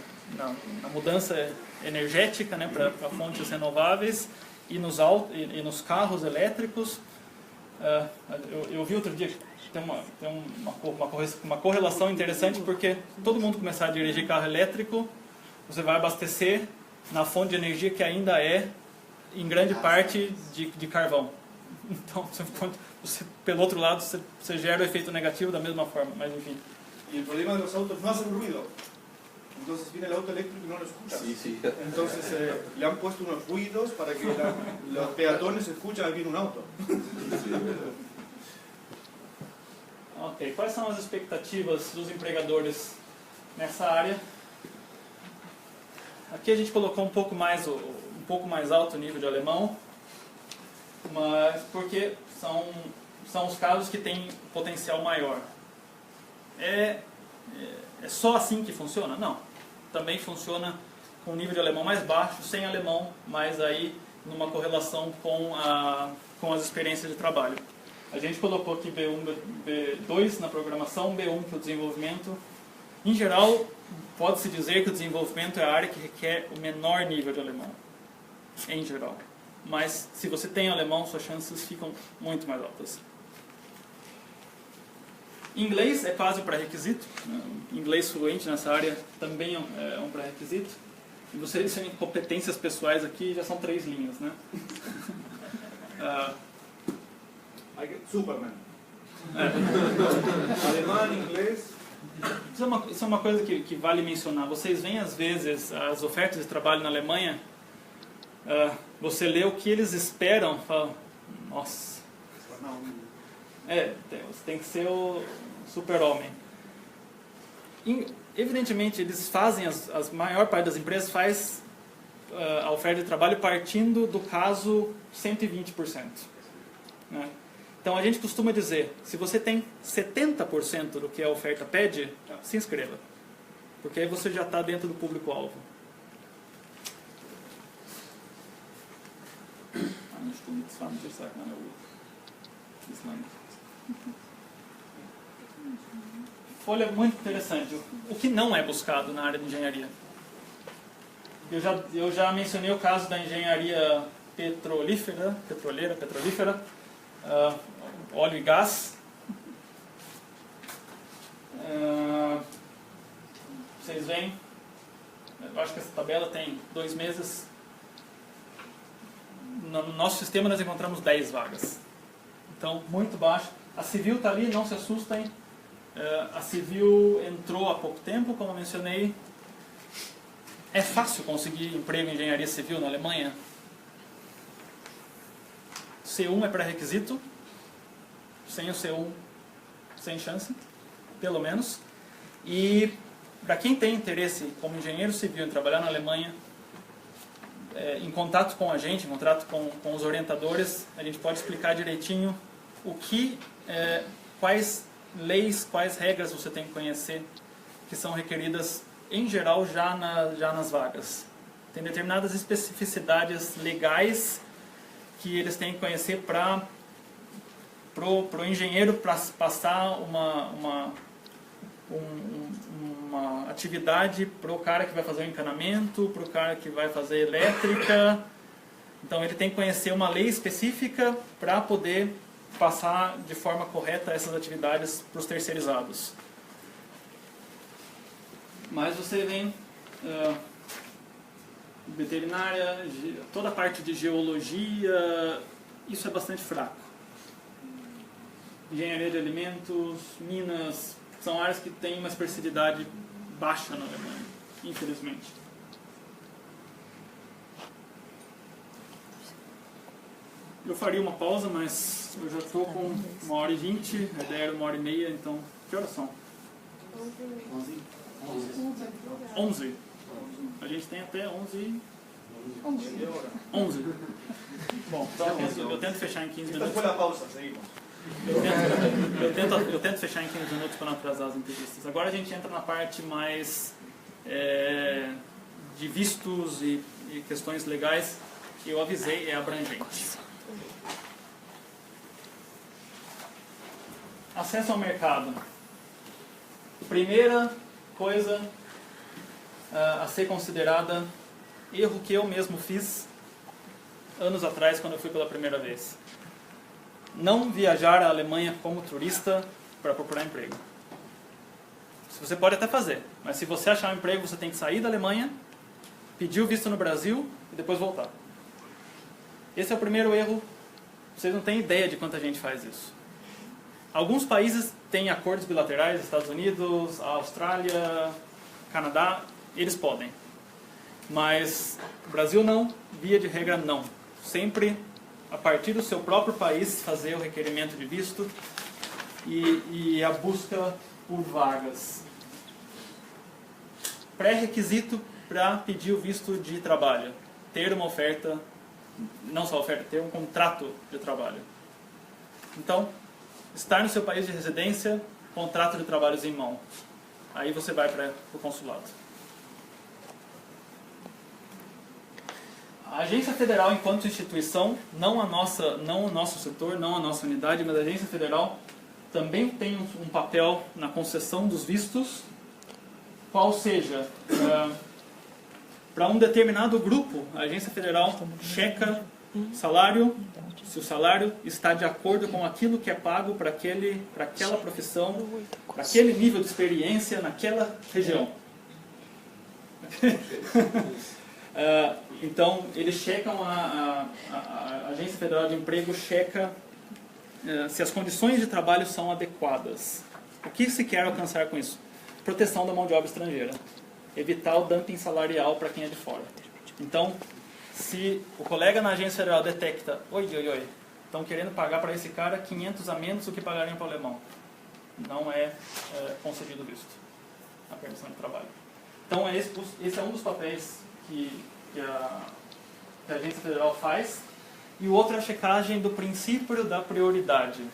mudança energética, né, para fontes renováveis e nos carros elétricos. Eu vi outro dia que tem uma correlação interessante, porque todo mundo começar a dirigir carro elétrico, você vai abastecer na fonte de energia que ainda é, em grande parte, de carvão. Então, você, pelo outro lado, você gera o efeito negativo da mesma forma, mas enfim. Y el problema de los autos no hacen ruido. Entonces viene el auto eléctrico y no lo escuchas. Sí, sí. Entonces le han puesto unos ruidos para que los peatones escuchen que viene un auto. Ok, quais são as expectativas dos empregadores nessa área? Aqui a gente colocou um pouco mais alto o nível de alemão, mas porque são os casos que têm potencial maior. É só assim que funciona? Não. Também funciona com nível de alemão mais baixo, sem alemão, mas aí numa correlação com as experiências de trabalho. A gente colocou aqui B1, B2 na programação, B1 para o desenvolvimento. Em geral, pode-se dizer que o desenvolvimento é a área que requer o menor nível de alemão, em geral. Mas se você tem alemão, suas chances ficam muito mais altas. Inglês é quase um pré-requisito. Inglês fluente nessa área também é um pré-requisito. E vocês têm competências pessoais aqui, já são 3 linhas, né? Superman. Alemão, inglês. Isso é uma coisa que vale mencionar. Vocês veem às vezes as ofertas de trabalho na Alemanha, você lê o que eles esperam e fala, nossa, você tem que ser o super-homem. Evidentemente, eles fazem, a maior parte das empresas faz a oferta de trabalho partindo do caso 120%. Né? Então a gente costuma dizer, se você tem 70% do que a oferta pede, se inscreva. Porque aí você já está dentro do público-alvo. Folha muito interessante. O que não é buscado na área de engenharia? Eu já mencionei o caso da engenharia petrolífera, óleo e gás. Vocês veem? Eu acho que essa tabela tem 2 meses. No nosso sistema nós encontramos 10 vagas. Então, muito baixo. A civil está ali, não se assustem. A civil entrou há pouco tempo, como eu mencionei. É fácil conseguir emprego em engenharia civil na Alemanha? C1 é pré-requisito. Sem o C1, sem chance, pelo menos. E para quem tem interesse como engenheiro civil em trabalhar na Alemanha, em contato com a gente, em contato com os orientadores, a gente pode explicar direitinho quais leis, quais regras você tem que conhecer que são requeridas, em geral, já nas vagas. Tem determinadas especificidades legais que eles têm que conhecer para o engenheiro passar uma atividade para o cara que vai fazer o encanamento, para o cara que vai fazer elétrica. Então ele tem que conhecer uma lei específica para poder passar de forma correta essas atividades para os terceirizados. Mas você vem veterinária, toda a parte de geologia, isso é bastante fraco. Engenharia de alimentos, minas, são áreas que têm uma expressividade baixa na Alemanha, infelizmente. Eu faria uma pausa, mas eu já estou com 1h20, a ideia era 1h30, então que horas são? 11. A gente tem até 11. Bom, então eu tento fechar em 15 minutos. Esta foi a pausa, seguimos. Eu tento fechar em 15 minutos para não atrasar as entrevistas. Agora a gente entra na parte mais de vistos e questões legais, que eu avisei, é abrangente. Acesso ao mercado. Primeira coisa a ser considerada, erro que eu mesmo fiz anos atrás quando eu fui pela primeira vez. Não viajar à Alemanha como turista para procurar emprego. Você pode até fazer, mas se você achar um emprego, você tem que sair da Alemanha, pedir o visto no Brasil e depois voltar. Esse é o primeiro erro. Vocês não têm ideia de quanta gente faz isso. Alguns países têm acordos bilaterais, Estados Unidos, Austrália, Canadá, eles podem. Mas o Brasil não, via de regra não. Sempre a partir do seu próprio país fazer o requerimento de visto e a busca por vagas. Pré-requisito para pedir o visto de trabalho: ter uma oferta, não só oferta, ter um contrato de trabalho. Então, estar no seu país de residência, contrato de trabalhos em mão. Aí você vai para o consulado. A Agência Federal, enquanto instituição, não o nosso setor, não a nossa unidade, mas a Agência Federal também tem um papel na concessão dos vistos, qual seja, para um determinado grupo, a Agência Federal checa salário, se o salário está de acordo com aquilo que é pago para aquela profissão, para aquele nível de experiência naquela região. Então, eles checam, a Agência Federal de Emprego checa se as condições de trabalho são adequadas. O que se quer alcançar com isso? Proteção da mão de obra estrangeira. Evitar o dumping salarial para quem é de fora. Então, se o colega na Agência Federal detecta, estão querendo pagar para esse cara 500 a menos do que pagariam para o alemão, não é concedido visto, a permissão de trabalho. Então, esse é um dos papéis que a Agência Federal faz. E o outro é a checagem do princípio da prioridade.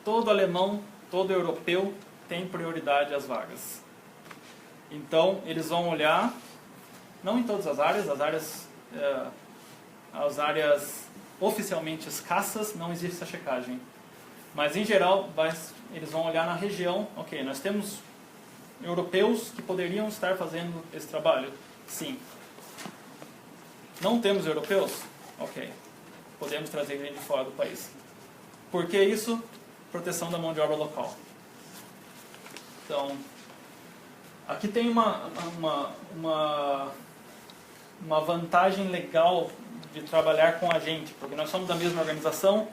Todo alemão, todo europeu tem prioridade às vagas. Então, eles vão olhar, não em todas as áreas oficialmente escassas, não existe essa checagem. Mas, em geral, eles vão olhar na região. Ok, nós temos europeus que poderiam estar fazendo esse trabalho? Sim. Não temos europeus? Ok. Podemos trazer gente de fora do país. Por que isso? Proteção da mão de obra local. Então, aqui tem uma vantagem legal de trabalhar com a gente, porque nós somos da mesma organização,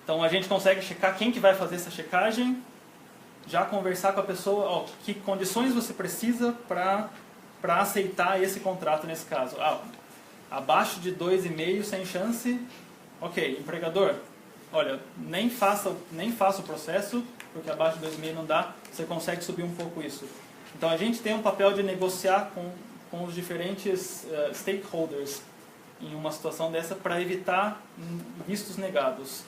então a gente consegue checar quem que vai fazer essa checagem, já conversar com a pessoa, que condições você precisa para aceitar esse contrato nesse caso. Abaixo de 2,5 sem chance, ok, empregador, olha, nem faça o processo, porque abaixo de 2,5 não dá, você consegue subir um pouco isso. Então a gente tem um papel de negociar com os diferentes stakeholders em uma situação dessa para evitar vistos negados.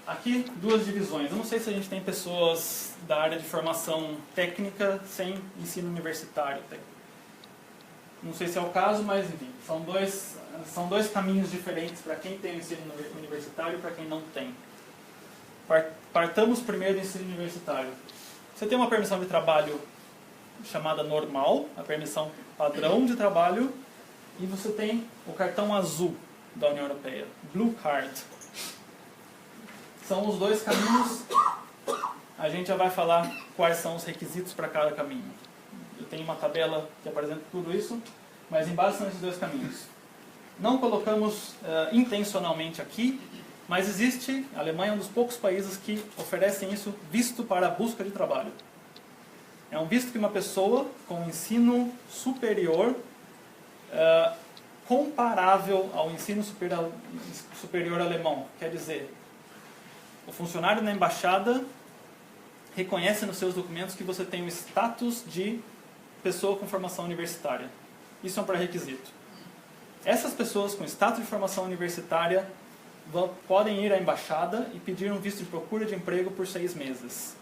Aqui, duas divisões. Eu não sei se a gente tem pessoas da área de formação técnica sem ensino universitário. Não sei se é o caso, mas enfim, são dois caminhos diferentes para quem tem o ensino universitário e para quem não tem. Partamos primeiro do ensino universitário. Você tem uma permissão de trabalho chamada normal, a permissão padrão de trabalho, e você tem o cartão azul da União Europeia, Blue Card. São os dois caminhos. A gente já vai falar quais são os requisitos para cada caminho. Eu tenho uma tabela que apresenta tudo isso, mas em base são esses dois caminhos. Não colocamos intencionalmente aqui, mas existe, a Alemanha é um dos poucos países que oferecem isso, visto para a busca de trabalho. É um visto que uma pessoa com ensino superior, comparável ao ensino superior alemão, quer dizer, o funcionário na embaixada reconhece nos seus documentos que você tem o status de pessoa com formação universitária. Isso é um pré-requisito. Essas pessoas com status de formação universitária podem ir à embaixada e pedir um visto de procura de emprego por 6 meses.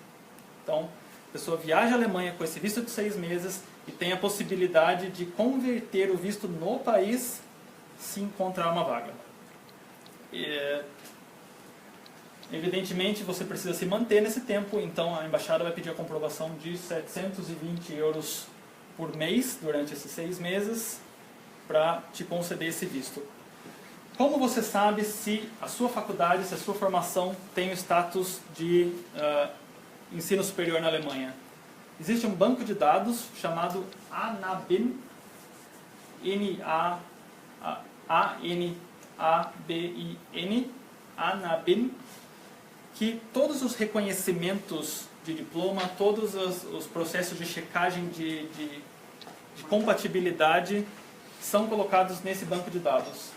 Então, a pessoa viaja à Alemanha com esse visto de 6 meses e tem a possibilidade de converter o visto no país se encontrar uma vaga. Evidentemente, você precisa se manter nesse tempo, então a embaixada vai pedir a comprovação de 720 euros por mês durante esses 6 meses para te conceder esse visto. Como você sabe se a sua faculdade, se a sua formação tem o status de ensino superior na Alemanha? Existe um banco de dados chamado ANABIN, A-N-A-B-I-N, ANABIN, que todos os reconhecimentos de diploma, todos os processos de checagem de compatibilidade são colocados nesse banco de dados.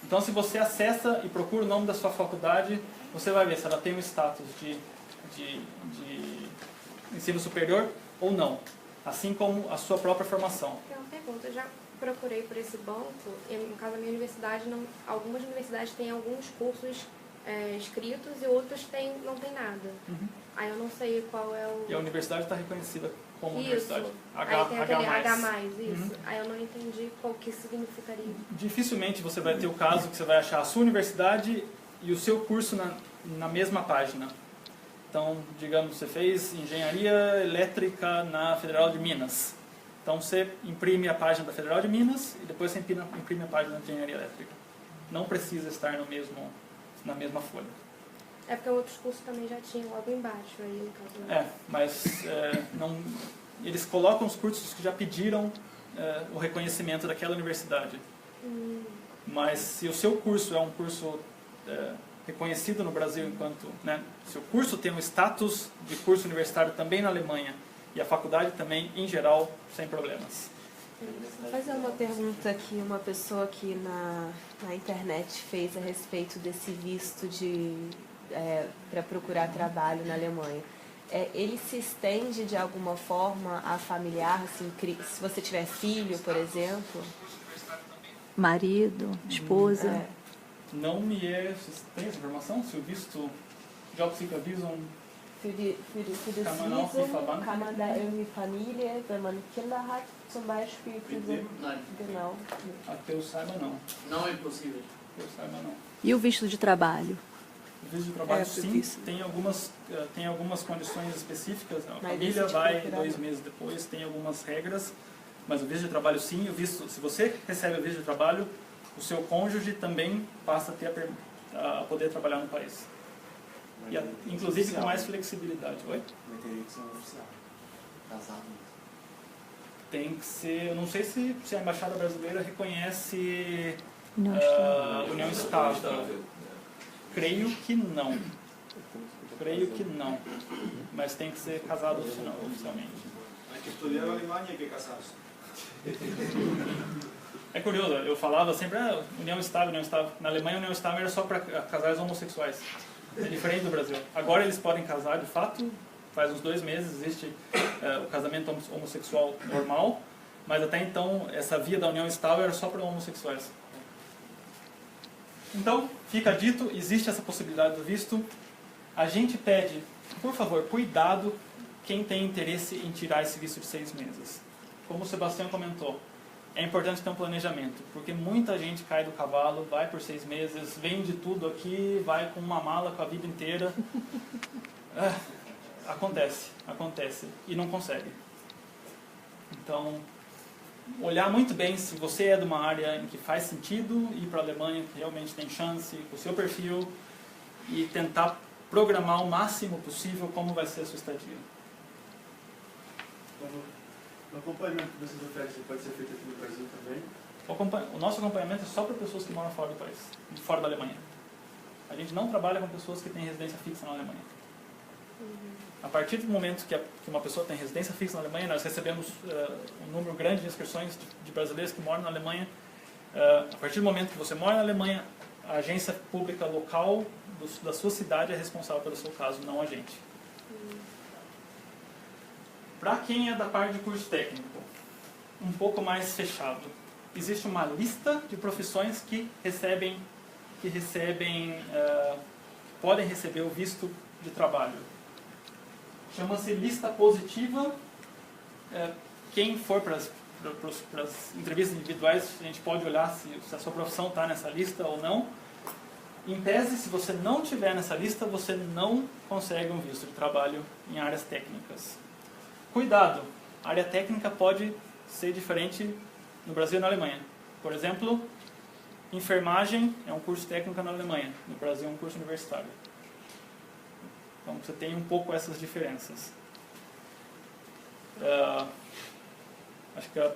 Então, se você acessa e procura o nome da sua faculdade, você vai ver se ela tem um status de ensino superior ou não, assim como a sua própria formação. Tem uma pergunta, eu já procurei por esse banco, e no caso da minha universidade, algumas universidades têm alguns cursos escritos e outros não tem nada. Uhum. Aí eu não sei qual é o... E a universidade está reconhecida como isso. universidade. Aí tem aquele H+, isso. Uhum. Aí eu não entendi qual que significaria. Dificilmente você vai ter o caso que você vai achar a sua universidade e o seu curso na mesma página. Então, digamos, você fez engenharia elétrica na Federal de Minas. Então você imprime a página da Federal de Minas e depois você imprime a página da engenharia elétrica. Não precisa estar na mesma folha. É porque outros cursos também já tinham logo embaixo. Aí, no caso, mas eles colocam os cursos que já pediram o reconhecimento daquela universidade. Mas se o seu curso é um curso reconhecido no Brasil enquanto... se o curso tem um status de curso universitário também na Alemanha e a faculdade também, em geral, sem problemas. Vou fazer uma pergunta que uma pessoa aqui na internet fez a respeito desse visto para procurar trabalho na Alemanha. Ele se estende de alguma forma a familiar, assim, se você tiver filho, por exemplo? Marido, esposa? Não me tem essa informação? Se o visto Jobseeker-Visum Für das Visum kann man da irgendwie Familie, wenn man Kinder hat, zum Beispiel, Nein. Genau. Até eu saiba, não. Não é possível. Eu saiba, não. E o visto de trabalho? O visto de trabalho, sim, tem algumas condições específicas. A família vai 2 meses depois, tem algumas regras, mas o visto de trabalho, sim. O visto, se você recebe o visto de trabalho, o seu cônjuge também passa a ter a poder trabalhar no país. Inclusive com mais flexibilidade. Oi? Mas teria que ser um oficial. Casado. Tem que ser... Eu não sei se a Embaixada Brasileira reconhece união estável. Creio que não. Mas tem que ser casado oficialmente. Hay que estudiar alemão e hay que casarse. É curioso, eu falava sempre, união estável. Na Alemanha, a união estável era só para casais homossexuais. É diferente do Brasil. Agora eles podem casar, de fato, faz uns 2 meses existe o casamento homossexual normal, mas até então essa via da união estável era só para homossexuais. Então, fica dito, existe essa possibilidade do visto. A gente pede, por favor, cuidado quem tem interesse em tirar esse visto de 6 meses. Como o Sebastião comentou, é importante ter um planejamento, porque muita gente cai do cavalo, vai por 6 meses, vende tudo aqui, vai com uma mala com a vida inteira. Acontece, e não consegue. Então, olhar muito bem se você é de uma área em que faz sentido ir para a Alemanha, que realmente tem chance, com o seu perfil, e tentar programar o máximo possível como vai ser a sua estadia. O acompanhamento que vocês oferecem pode ser feito aqui no Brasil também? O nosso acompanhamento é só para pessoas que moram fora do país, fora da Alemanha. A gente não trabalha com pessoas que têm residência fixa na Alemanha. A partir do momento que uma pessoa tem residência fixa na Alemanha, nós recebemos um número grande de inscrições de brasileiros que moram na Alemanha. A partir do momento que você mora na Alemanha, a agência pública local da sua cidade é responsável pelo seu caso, não a gente. Para quem é da parte de curso técnico, um pouco mais fechado, existe uma lista de profissões que podem receber o visto de trabalho. Chama-se lista positiva. Quem for para para as entrevistas individuais, a gente pode olhar se a sua profissão está nessa lista ou não. Em tese, se você não estiver nessa lista, você não consegue um visto de trabalho em áreas técnicas. Cuidado, a área técnica pode ser diferente no Brasil e na Alemanha. Por exemplo, enfermagem é um curso técnico na Alemanha, no Brasil é um curso universitário. Então você tem um pouco essas diferenças. Acho que a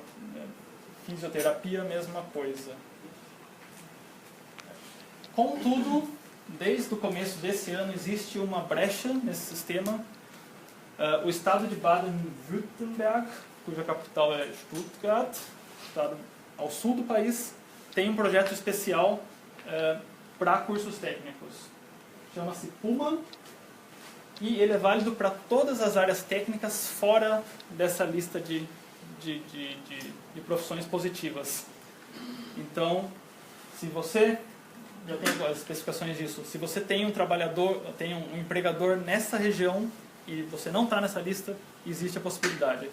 fisioterapia é a mesma coisa. Contudo, desde o começo desse ano existe uma brecha nesse sistema. O estado de Baden-Württemberg, cuja capital é Stuttgart, estado ao sul do país, tem um projeto especial para cursos técnicos. Chama-se PUMA e ele é válido para todas as áreas técnicas fora dessa lista de profissões positivas. Então, se você já tem as especificações disso, se você tem um trabalhador, tem um empregador nessa região e você não está nessa lista, existe a possibilidade.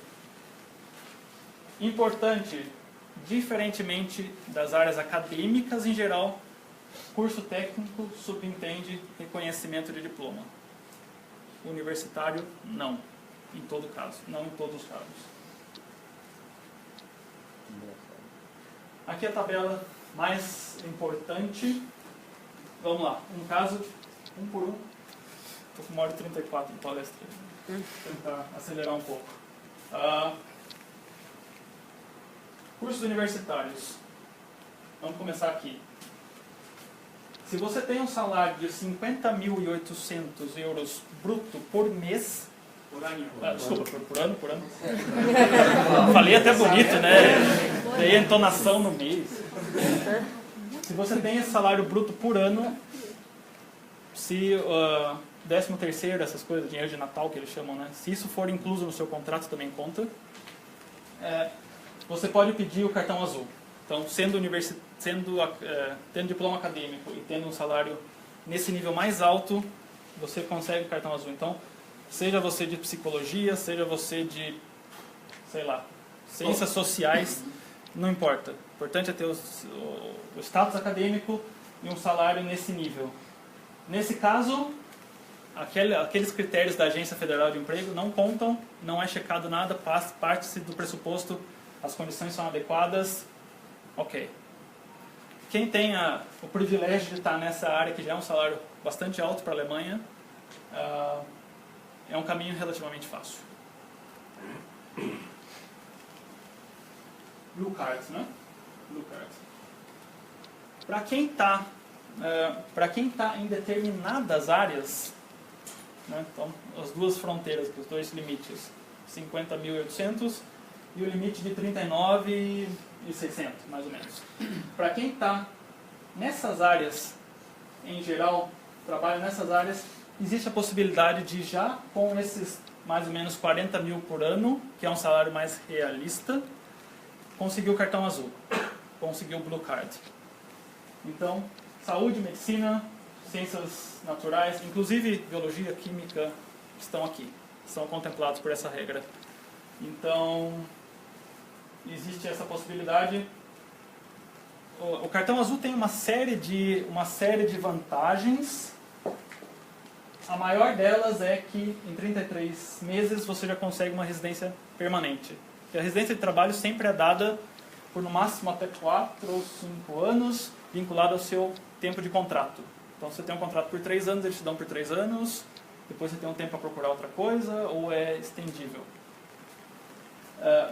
Importante, diferentemente das áreas acadêmicas em geral, curso técnico subentende reconhecimento de diploma. Universitário, não. Em todo caso, não em todos os casos. Aqui a tabela mais importante. Vamos lá, um caso, um por um. Estou com 1h34 de palestra. Vou tentar acelerar um pouco. Cursos universitários. Vamos começar aqui. Se você tem um salário de 50.800 euros bruto por mês... Por ano. Desculpa, por ano. Falei até bonito, né? Dei a entonação no mês. Se você tem esse salário bruto por ano, se 13º, essas coisas, dinheiro de Natal que eles chamam, né? Se isso for incluso no seu contrato, também conta. Você pode pedir o cartão azul. Então, tendo diploma acadêmico e tendo um salário nesse nível mais alto, você consegue o cartão azul. Então, seja você de psicologia, seja você de, sei lá, ciências sociais, não importa. O importante é ter o status acadêmico e um salário nesse nível. Nesse caso, aqueles critérios da Agência Federal de Emprego não contam, não é checado nada, parte-se do pressuposto, as condições são adequadas, ok. Quem tem o privilégio de estar nessa área, que já é um salário bastante alto para a Alemanha, é um caminho relativamente fácil. Blue Card, né? Blue Card. Para quem está em determinadas áreas, né? Então, as duas fronteiras, os dois limites, 50.800 e o limite de 39.600, mais ou menos. Para quem está nessas áreas, em geral, trabalha nessas áreas, existe a possibilidade de já com esses mais ou menos 40 mil por ano, que é um salário mais realista, conseguir o cartão azul, conseguir o Blue Card. Então, saúde, medicina, ciências naturais, inclusive biologia, química, estão aqui, são contemplados por essa regra. Então, existe essa possibilidade. O cartão azul tem uma série de vantagens. A maior delas é que em 33 meses você já consegue uma residência permanente. E a residência de trabalho sempre é dada por no máximo até 4 ou 5 anos, vinculado ao seu tempo de contrato. Então você tem um contrato por 3 anos, eles te dão por 3 anos, depois você tem um tempo para procurar outra coisa, ou é estendível.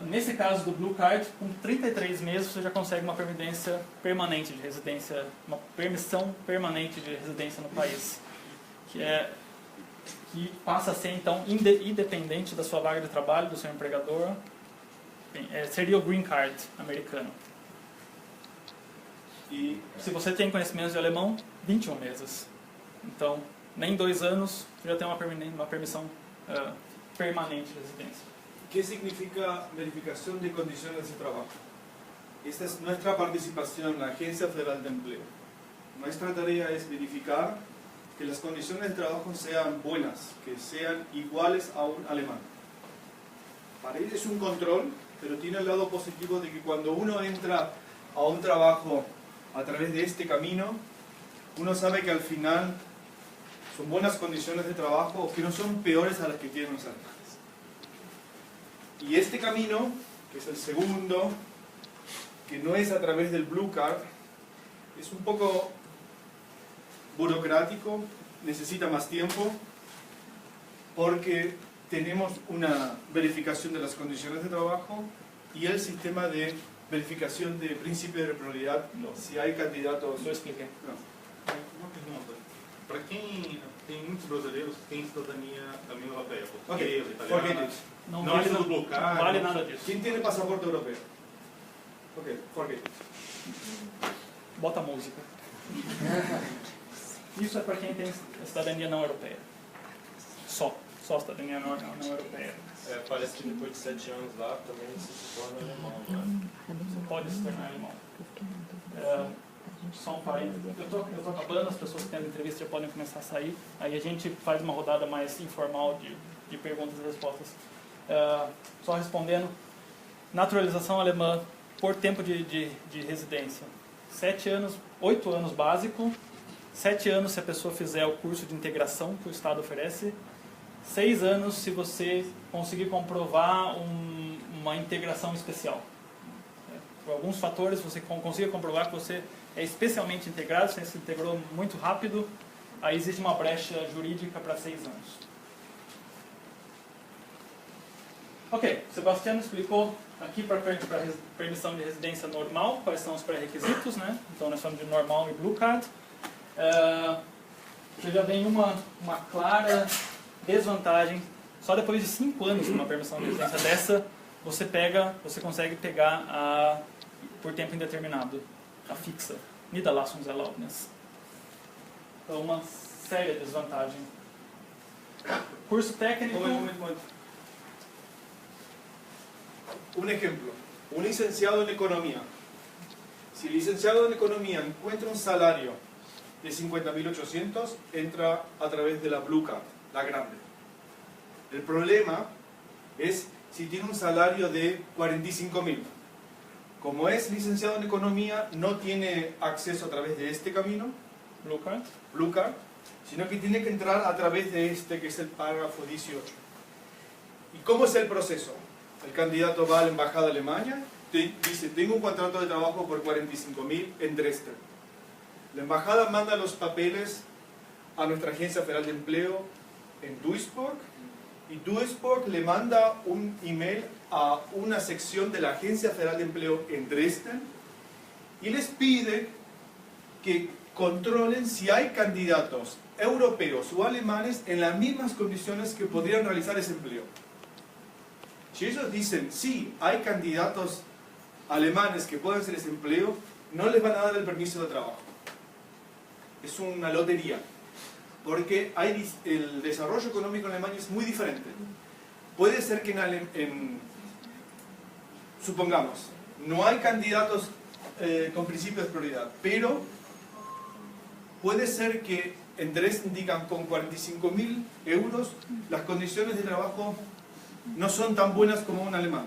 Nesse caso do Blue Card, com 33 meses você já consegue uma permanência permanente de residência, uma permissão permanente de residência no país, que passa a ser então independente da sua vaga de trabalho, do seu empregador. Bem, seria o Green Card americano. E se você tem conhecimentos de alemão, 21 meses. Então, nem 2 anos você já tem uma permissão permanente de residência. ¿Qué significa verificación de condiciones de trabajo? Esta es nuestra participación en la Agencia Federal de Empleo. Nuestra tarea es verificar que las condiciones de trabajo sean buenas, que sean iguales a un alemán. Para ellos es un control pero tiene el lado positivo de que cuando uno entra a un trabajo a través de este camino, uno sabe que al final son buenas condiciones de trabajo que no son peores a las que tienen los alemanes. Y este camino, que es el segundo, que no es a través del Blue Card, es un poco burocrático, necesita más tiempo, porque tenemos una verificación de las condiciones de trabajo y el sistema de verificación de principio de prioridad, si hay candidatos... Lo expliquei. Uma pergunta. Para quem tem muitos brasileiros que têm cidadania também europeia, portuguesa, italiana, Não não precisa do Blue Card. Não vale nada disso. ¿Quién tiene pasaporte europeo? Ok, forget it. Bota a música. Isso é para quem tem cidadania não europeia. Só cidadania não europeia. Parece que depois de 7 anos lá também você se torna alemão, né? Você pode se tornar alemão. Só um parênteses. Eu tô acabando, as pessoas que têm entrevista já podem começar a sair. Aí a gente faz uma rodada mais informal de perguntas e respostas. Só respondendo. Naturalização alemã por tempo de residência. 7 anos, 8 anos básico. 7 anos se a pessoa fizer o curso de integração que o Estado oferece. 6 anos se você conseguir comprovar uma integração especial. Por alguns fatores, você consiga comprovar que você é especialmente integrado, você se integrou muito rápido, aí existe uma brecha jurídica para 6 anos. Ok, Sebastiano explicou aqui para permissão de residência normal, quais são os pré-requisitos, né? Então nós chamamos de normal e Blue Card. Você já vem uma clara desvantagem, só depois de 5 anos de uma permissão de residência dessa, você consegue pegar por tempo indeterminado, a fixa, Niederlassungserlaubnis. Então, uma séria desvantagem. Curso técnico... Un ejemplo, un licenciado en economía. Si el licenciado en economía encuentra un salario de 50.800, entra a través de la Blue Card, la grande. El problema es si tiene un salario de 45.000. Como es licenciado en economía, no tiene acceso a través de este camino, Blue Card, sino que tiene que entrar a través de este, que es el párrafo 18. ¿Y cómo es el proceso? El candidato va a la embajada de Alemania, dice, tengo un contrato de trabajo por 45.000 en Dresden. La embajada manda los papeles a nuestra agencia federal de empleo en Duisburg, y Duisburg le manda un email a una sección de la Agencia Federal de Empleo en Dresden y les pide que controlen si hay candidatos europeos o alemanes en las mismas condiciones que podrían realizar ese empleo. Si ellos dicen, sí, hay candidatos alemanes que pueden hacer ese empleo, no les van a dar el permiso de trabajo. Es una lotería. Porque el desarrollo económico en Alemania es muy diferente. Puede ser que supongamos, no hay candidatos con principios de prioridad, pero puede ser que en Dresden digan con 45.000 euros las condiciones de trabajo no son tan buenas como un alemán.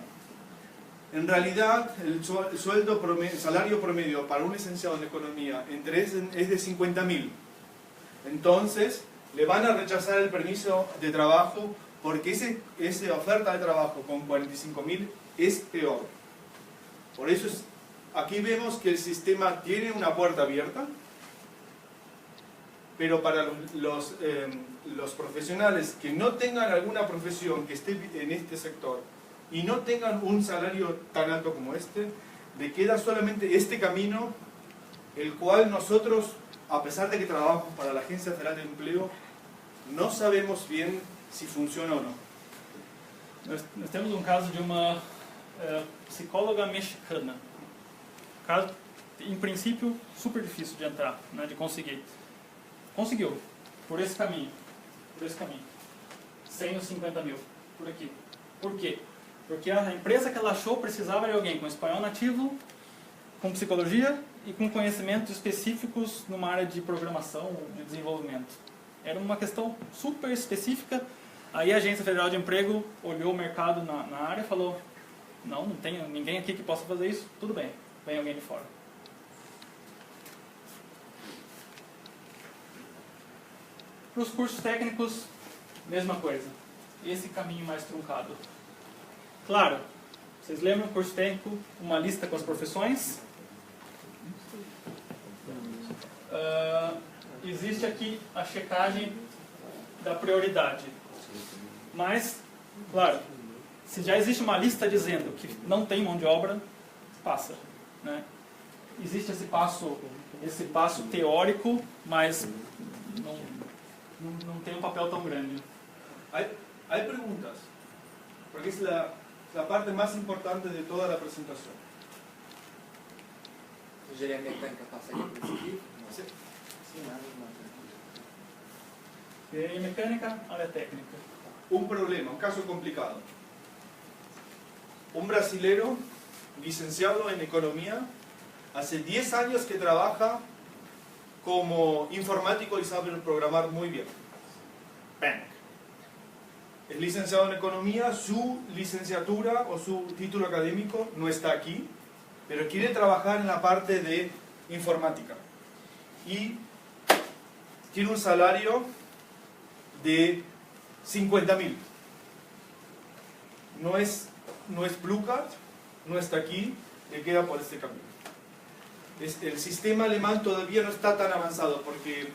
En realidad, el salario promedio para un licenciado en economía en Dresden es de 50.000. Entonces, le van a rechazar el permiso de trabajo porque esa oferta de trabajo con 45.000 es peor. Por eso aquí vemos que el sistema tiene una puerta abierta, pero para los profesionales que no tengan alguna profesión que esté en este sector y no tengan un salario tan alto como este, le queda solamente este camino, el cual nosotros, a pesar de que trabajamos para la Agencia Federal de Empleo, no sabemos bien si funciona o no. Nós temos caso de uma psicóloga mexicana. Caso, em princípio, super difícil de entrar, né, de conseguir. Conseguiu, por esse caminho, sem os 50.000, por aqui. Por quê? Porque a empresa que ela achou precisava de alguém com espanhol nativo, com psicologia e com conhecimentos específicos numa área de programação, de desenvolvimento. Era uma questão super específica. Aí a Agência Federal de Emprego olhou o mercado na área e falou, Não tem ninguém aqui que possa fazer isso? Tudo bem, vem alguém de fora. Para os cursos técnicos, mesma coisa. Esse caminho mais truncado. Claro, vocês lembram do curso técnico, uma lista com as profissões? Existe aqui a checagem da prioridade. Mas, claro, se já existe uma lista dizendo que não tem mão de obra, passa, né? Existe esse passo teórico, mas não tem um papel tão grande. Hay preguntas, porque es la parte más importante de toda la presentación. Engenharia mecânica passaria por esse livro? Não sei. Engenharia mecânica, área técnica. Un problema, un caso complicado. Un brasilero licenciado en economía, hace 10 años que trabaja como informático y sabe programar muy bien. Bang. Es licenciado en economía, su licenciatura o su título académico no está aquí, pero quiere trabajar en la parte de informática. Y tiene un salario de 50.000. No es Blue Card, no está aquí, le queda por este camino. El sistema alemán todavía no está tan avanzado porque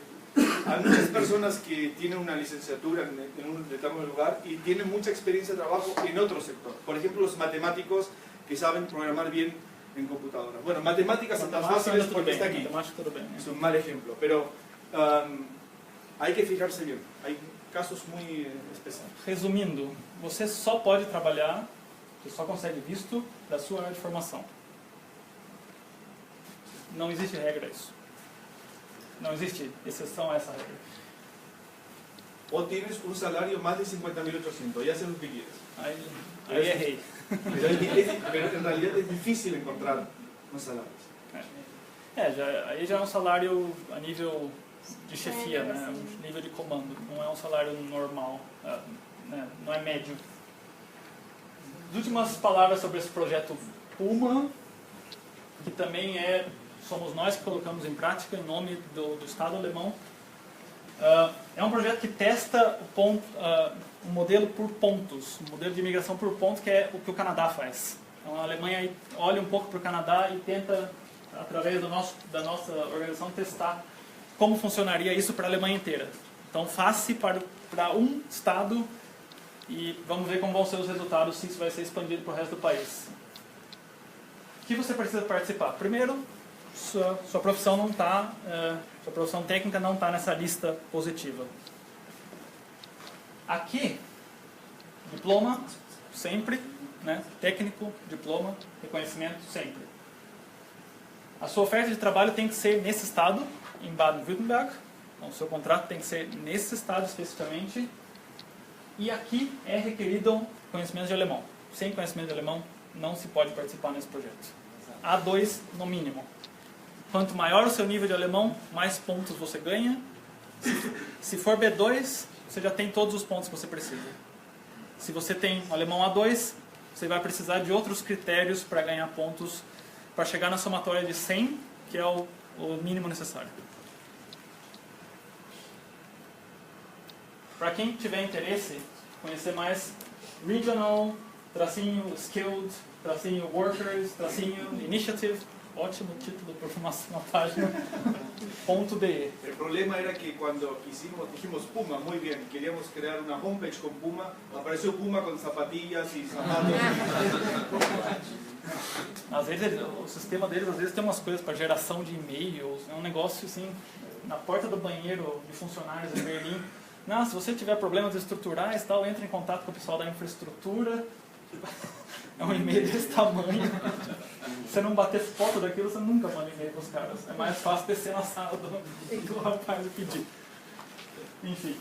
hay muchas personas que tienen una licenciatura en un determinado lugar y tienen mucha experiencia de trabajo en otro sector. Por ejemplo, los matemáticos que saben programar bien en computadoras. Bueno, matemáticas son tan fáciles porque está aquí. Es un mal ejemplo, pero hay que fijarse bien. Hay casos muy especiales. Resumindo, você só pode trabalhar, você só consegue visto da sua área de formação. Não existe regra a isso. Não existe exceção a essa regra. O tienes un salario más de 50.800, ya haces lo que quieres. Aí errei. Pero en realidad es difícil encontrar unos salarios. Aí já é um salário a nível de chefia, né? Um nível de comando. Não é um salário normal, né? Não é médio. As últimas palavras sobre esse projeto Puma, que também somos nós que colocamos em prática em nome do Estado alemão. É um projeto que testa um modelo por pontos, um modelo de imigração por pontos, que é o que o Canadá faz. Então a Alemanha olha um pouco para o Canadá e tenta, através da nossa organização, testar como funcionaria isso para a Alemanha inteira. Então faça para um estado e vamos ver como vão ser os resultados, se isso vai ser expandido para o resto do país. O que você precisa participar? Primeiro, sua profissão não está, sua profissão técnica não está nessa lista positiva. Aqui, diploma, sempre, né? Técnico, diploma, reconhecimento, sempre. A sua oferta de trabalho tem que ser nesse estado, em Baden-Württemberg, então o seu contrato tem que ser nesse estado especificamente, e aqui é requerido conhecimento de alemão. Sem conhecimento de alemão, não se pode participar nesse projeto. A2 no mínimo. Quanto maior o seu nível de alemão, mais pontos você ganha. Se for B2, você já tem todos os pontos que você precisa. Se você tem alemão A2, você vai precisar de outros critérios para ganhar pontos, para chegar na somatória de 100, que é o mínimo necessário. Para quem tiver interesse, conhecer mais Regional, _Skilled, _Workers, _Initiative, ótimo título para uma página, .de. El problema era que cuando dijimos Puma, muy bien, queríamos crear una homepage con Puma, apareció Puma con zapatillas y zapatos. Às vezes, o sistema deles às vezes tem umas coisas para geração de e-mails, é um negócio assim, na porta do banheiro de funcionários em Berlim. Não, se você tiver problemas estruturais, tal, entre em contato com o pessoal da infraestrutura. É um e-mail desse tamanho. Se você não bater foto daquilo, você nunca manda e-mail para os caras. É mais fácil descer na sala do rapaz e pedir. Enfim.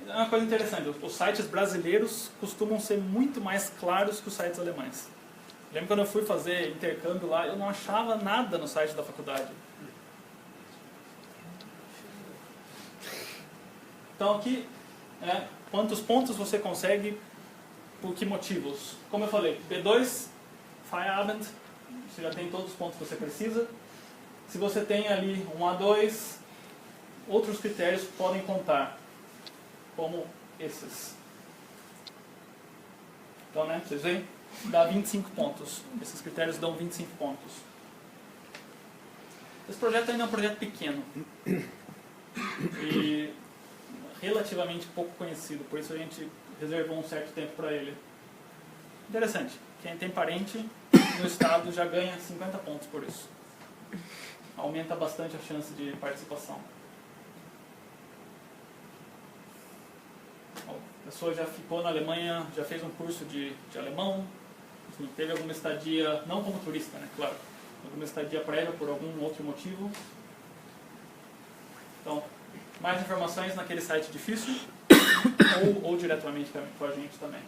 É uma coisa interessante. Os sites brasileiros costumam ser muito mais claros que os sites alemães. Lembro quando eu fui fazer intercâmbio lá, eu não achava nada no site da faculdade. Então aqui, quantos pontos você consegue por que motivos? Como eu falei, B2, Feierabend, você já tem todos os pontos que você precisa. Se você tem ali um A2, outros critérios podem contar, como esses. Então, né, vocês veem? Dá 25 pontos. Esses critérios dão 25 pontos. Esse projeto ainda é um projeto pequeno e relativamente pouco conhecido, por isso a gente reservou um certo tempo para ele. Interessante, quem tem parente no estado já ganha 50 pontos por isso. Aumenta bastante a chance de participação. A pessoa já ficou na Alemanha, já fez um curso de alemão, enfim, teve alguma estadia, não como turista, né, claro, alguma estadia prévia por algum outro motivo. Então, mais informações naquele site difícil ou diretamente com a gente também.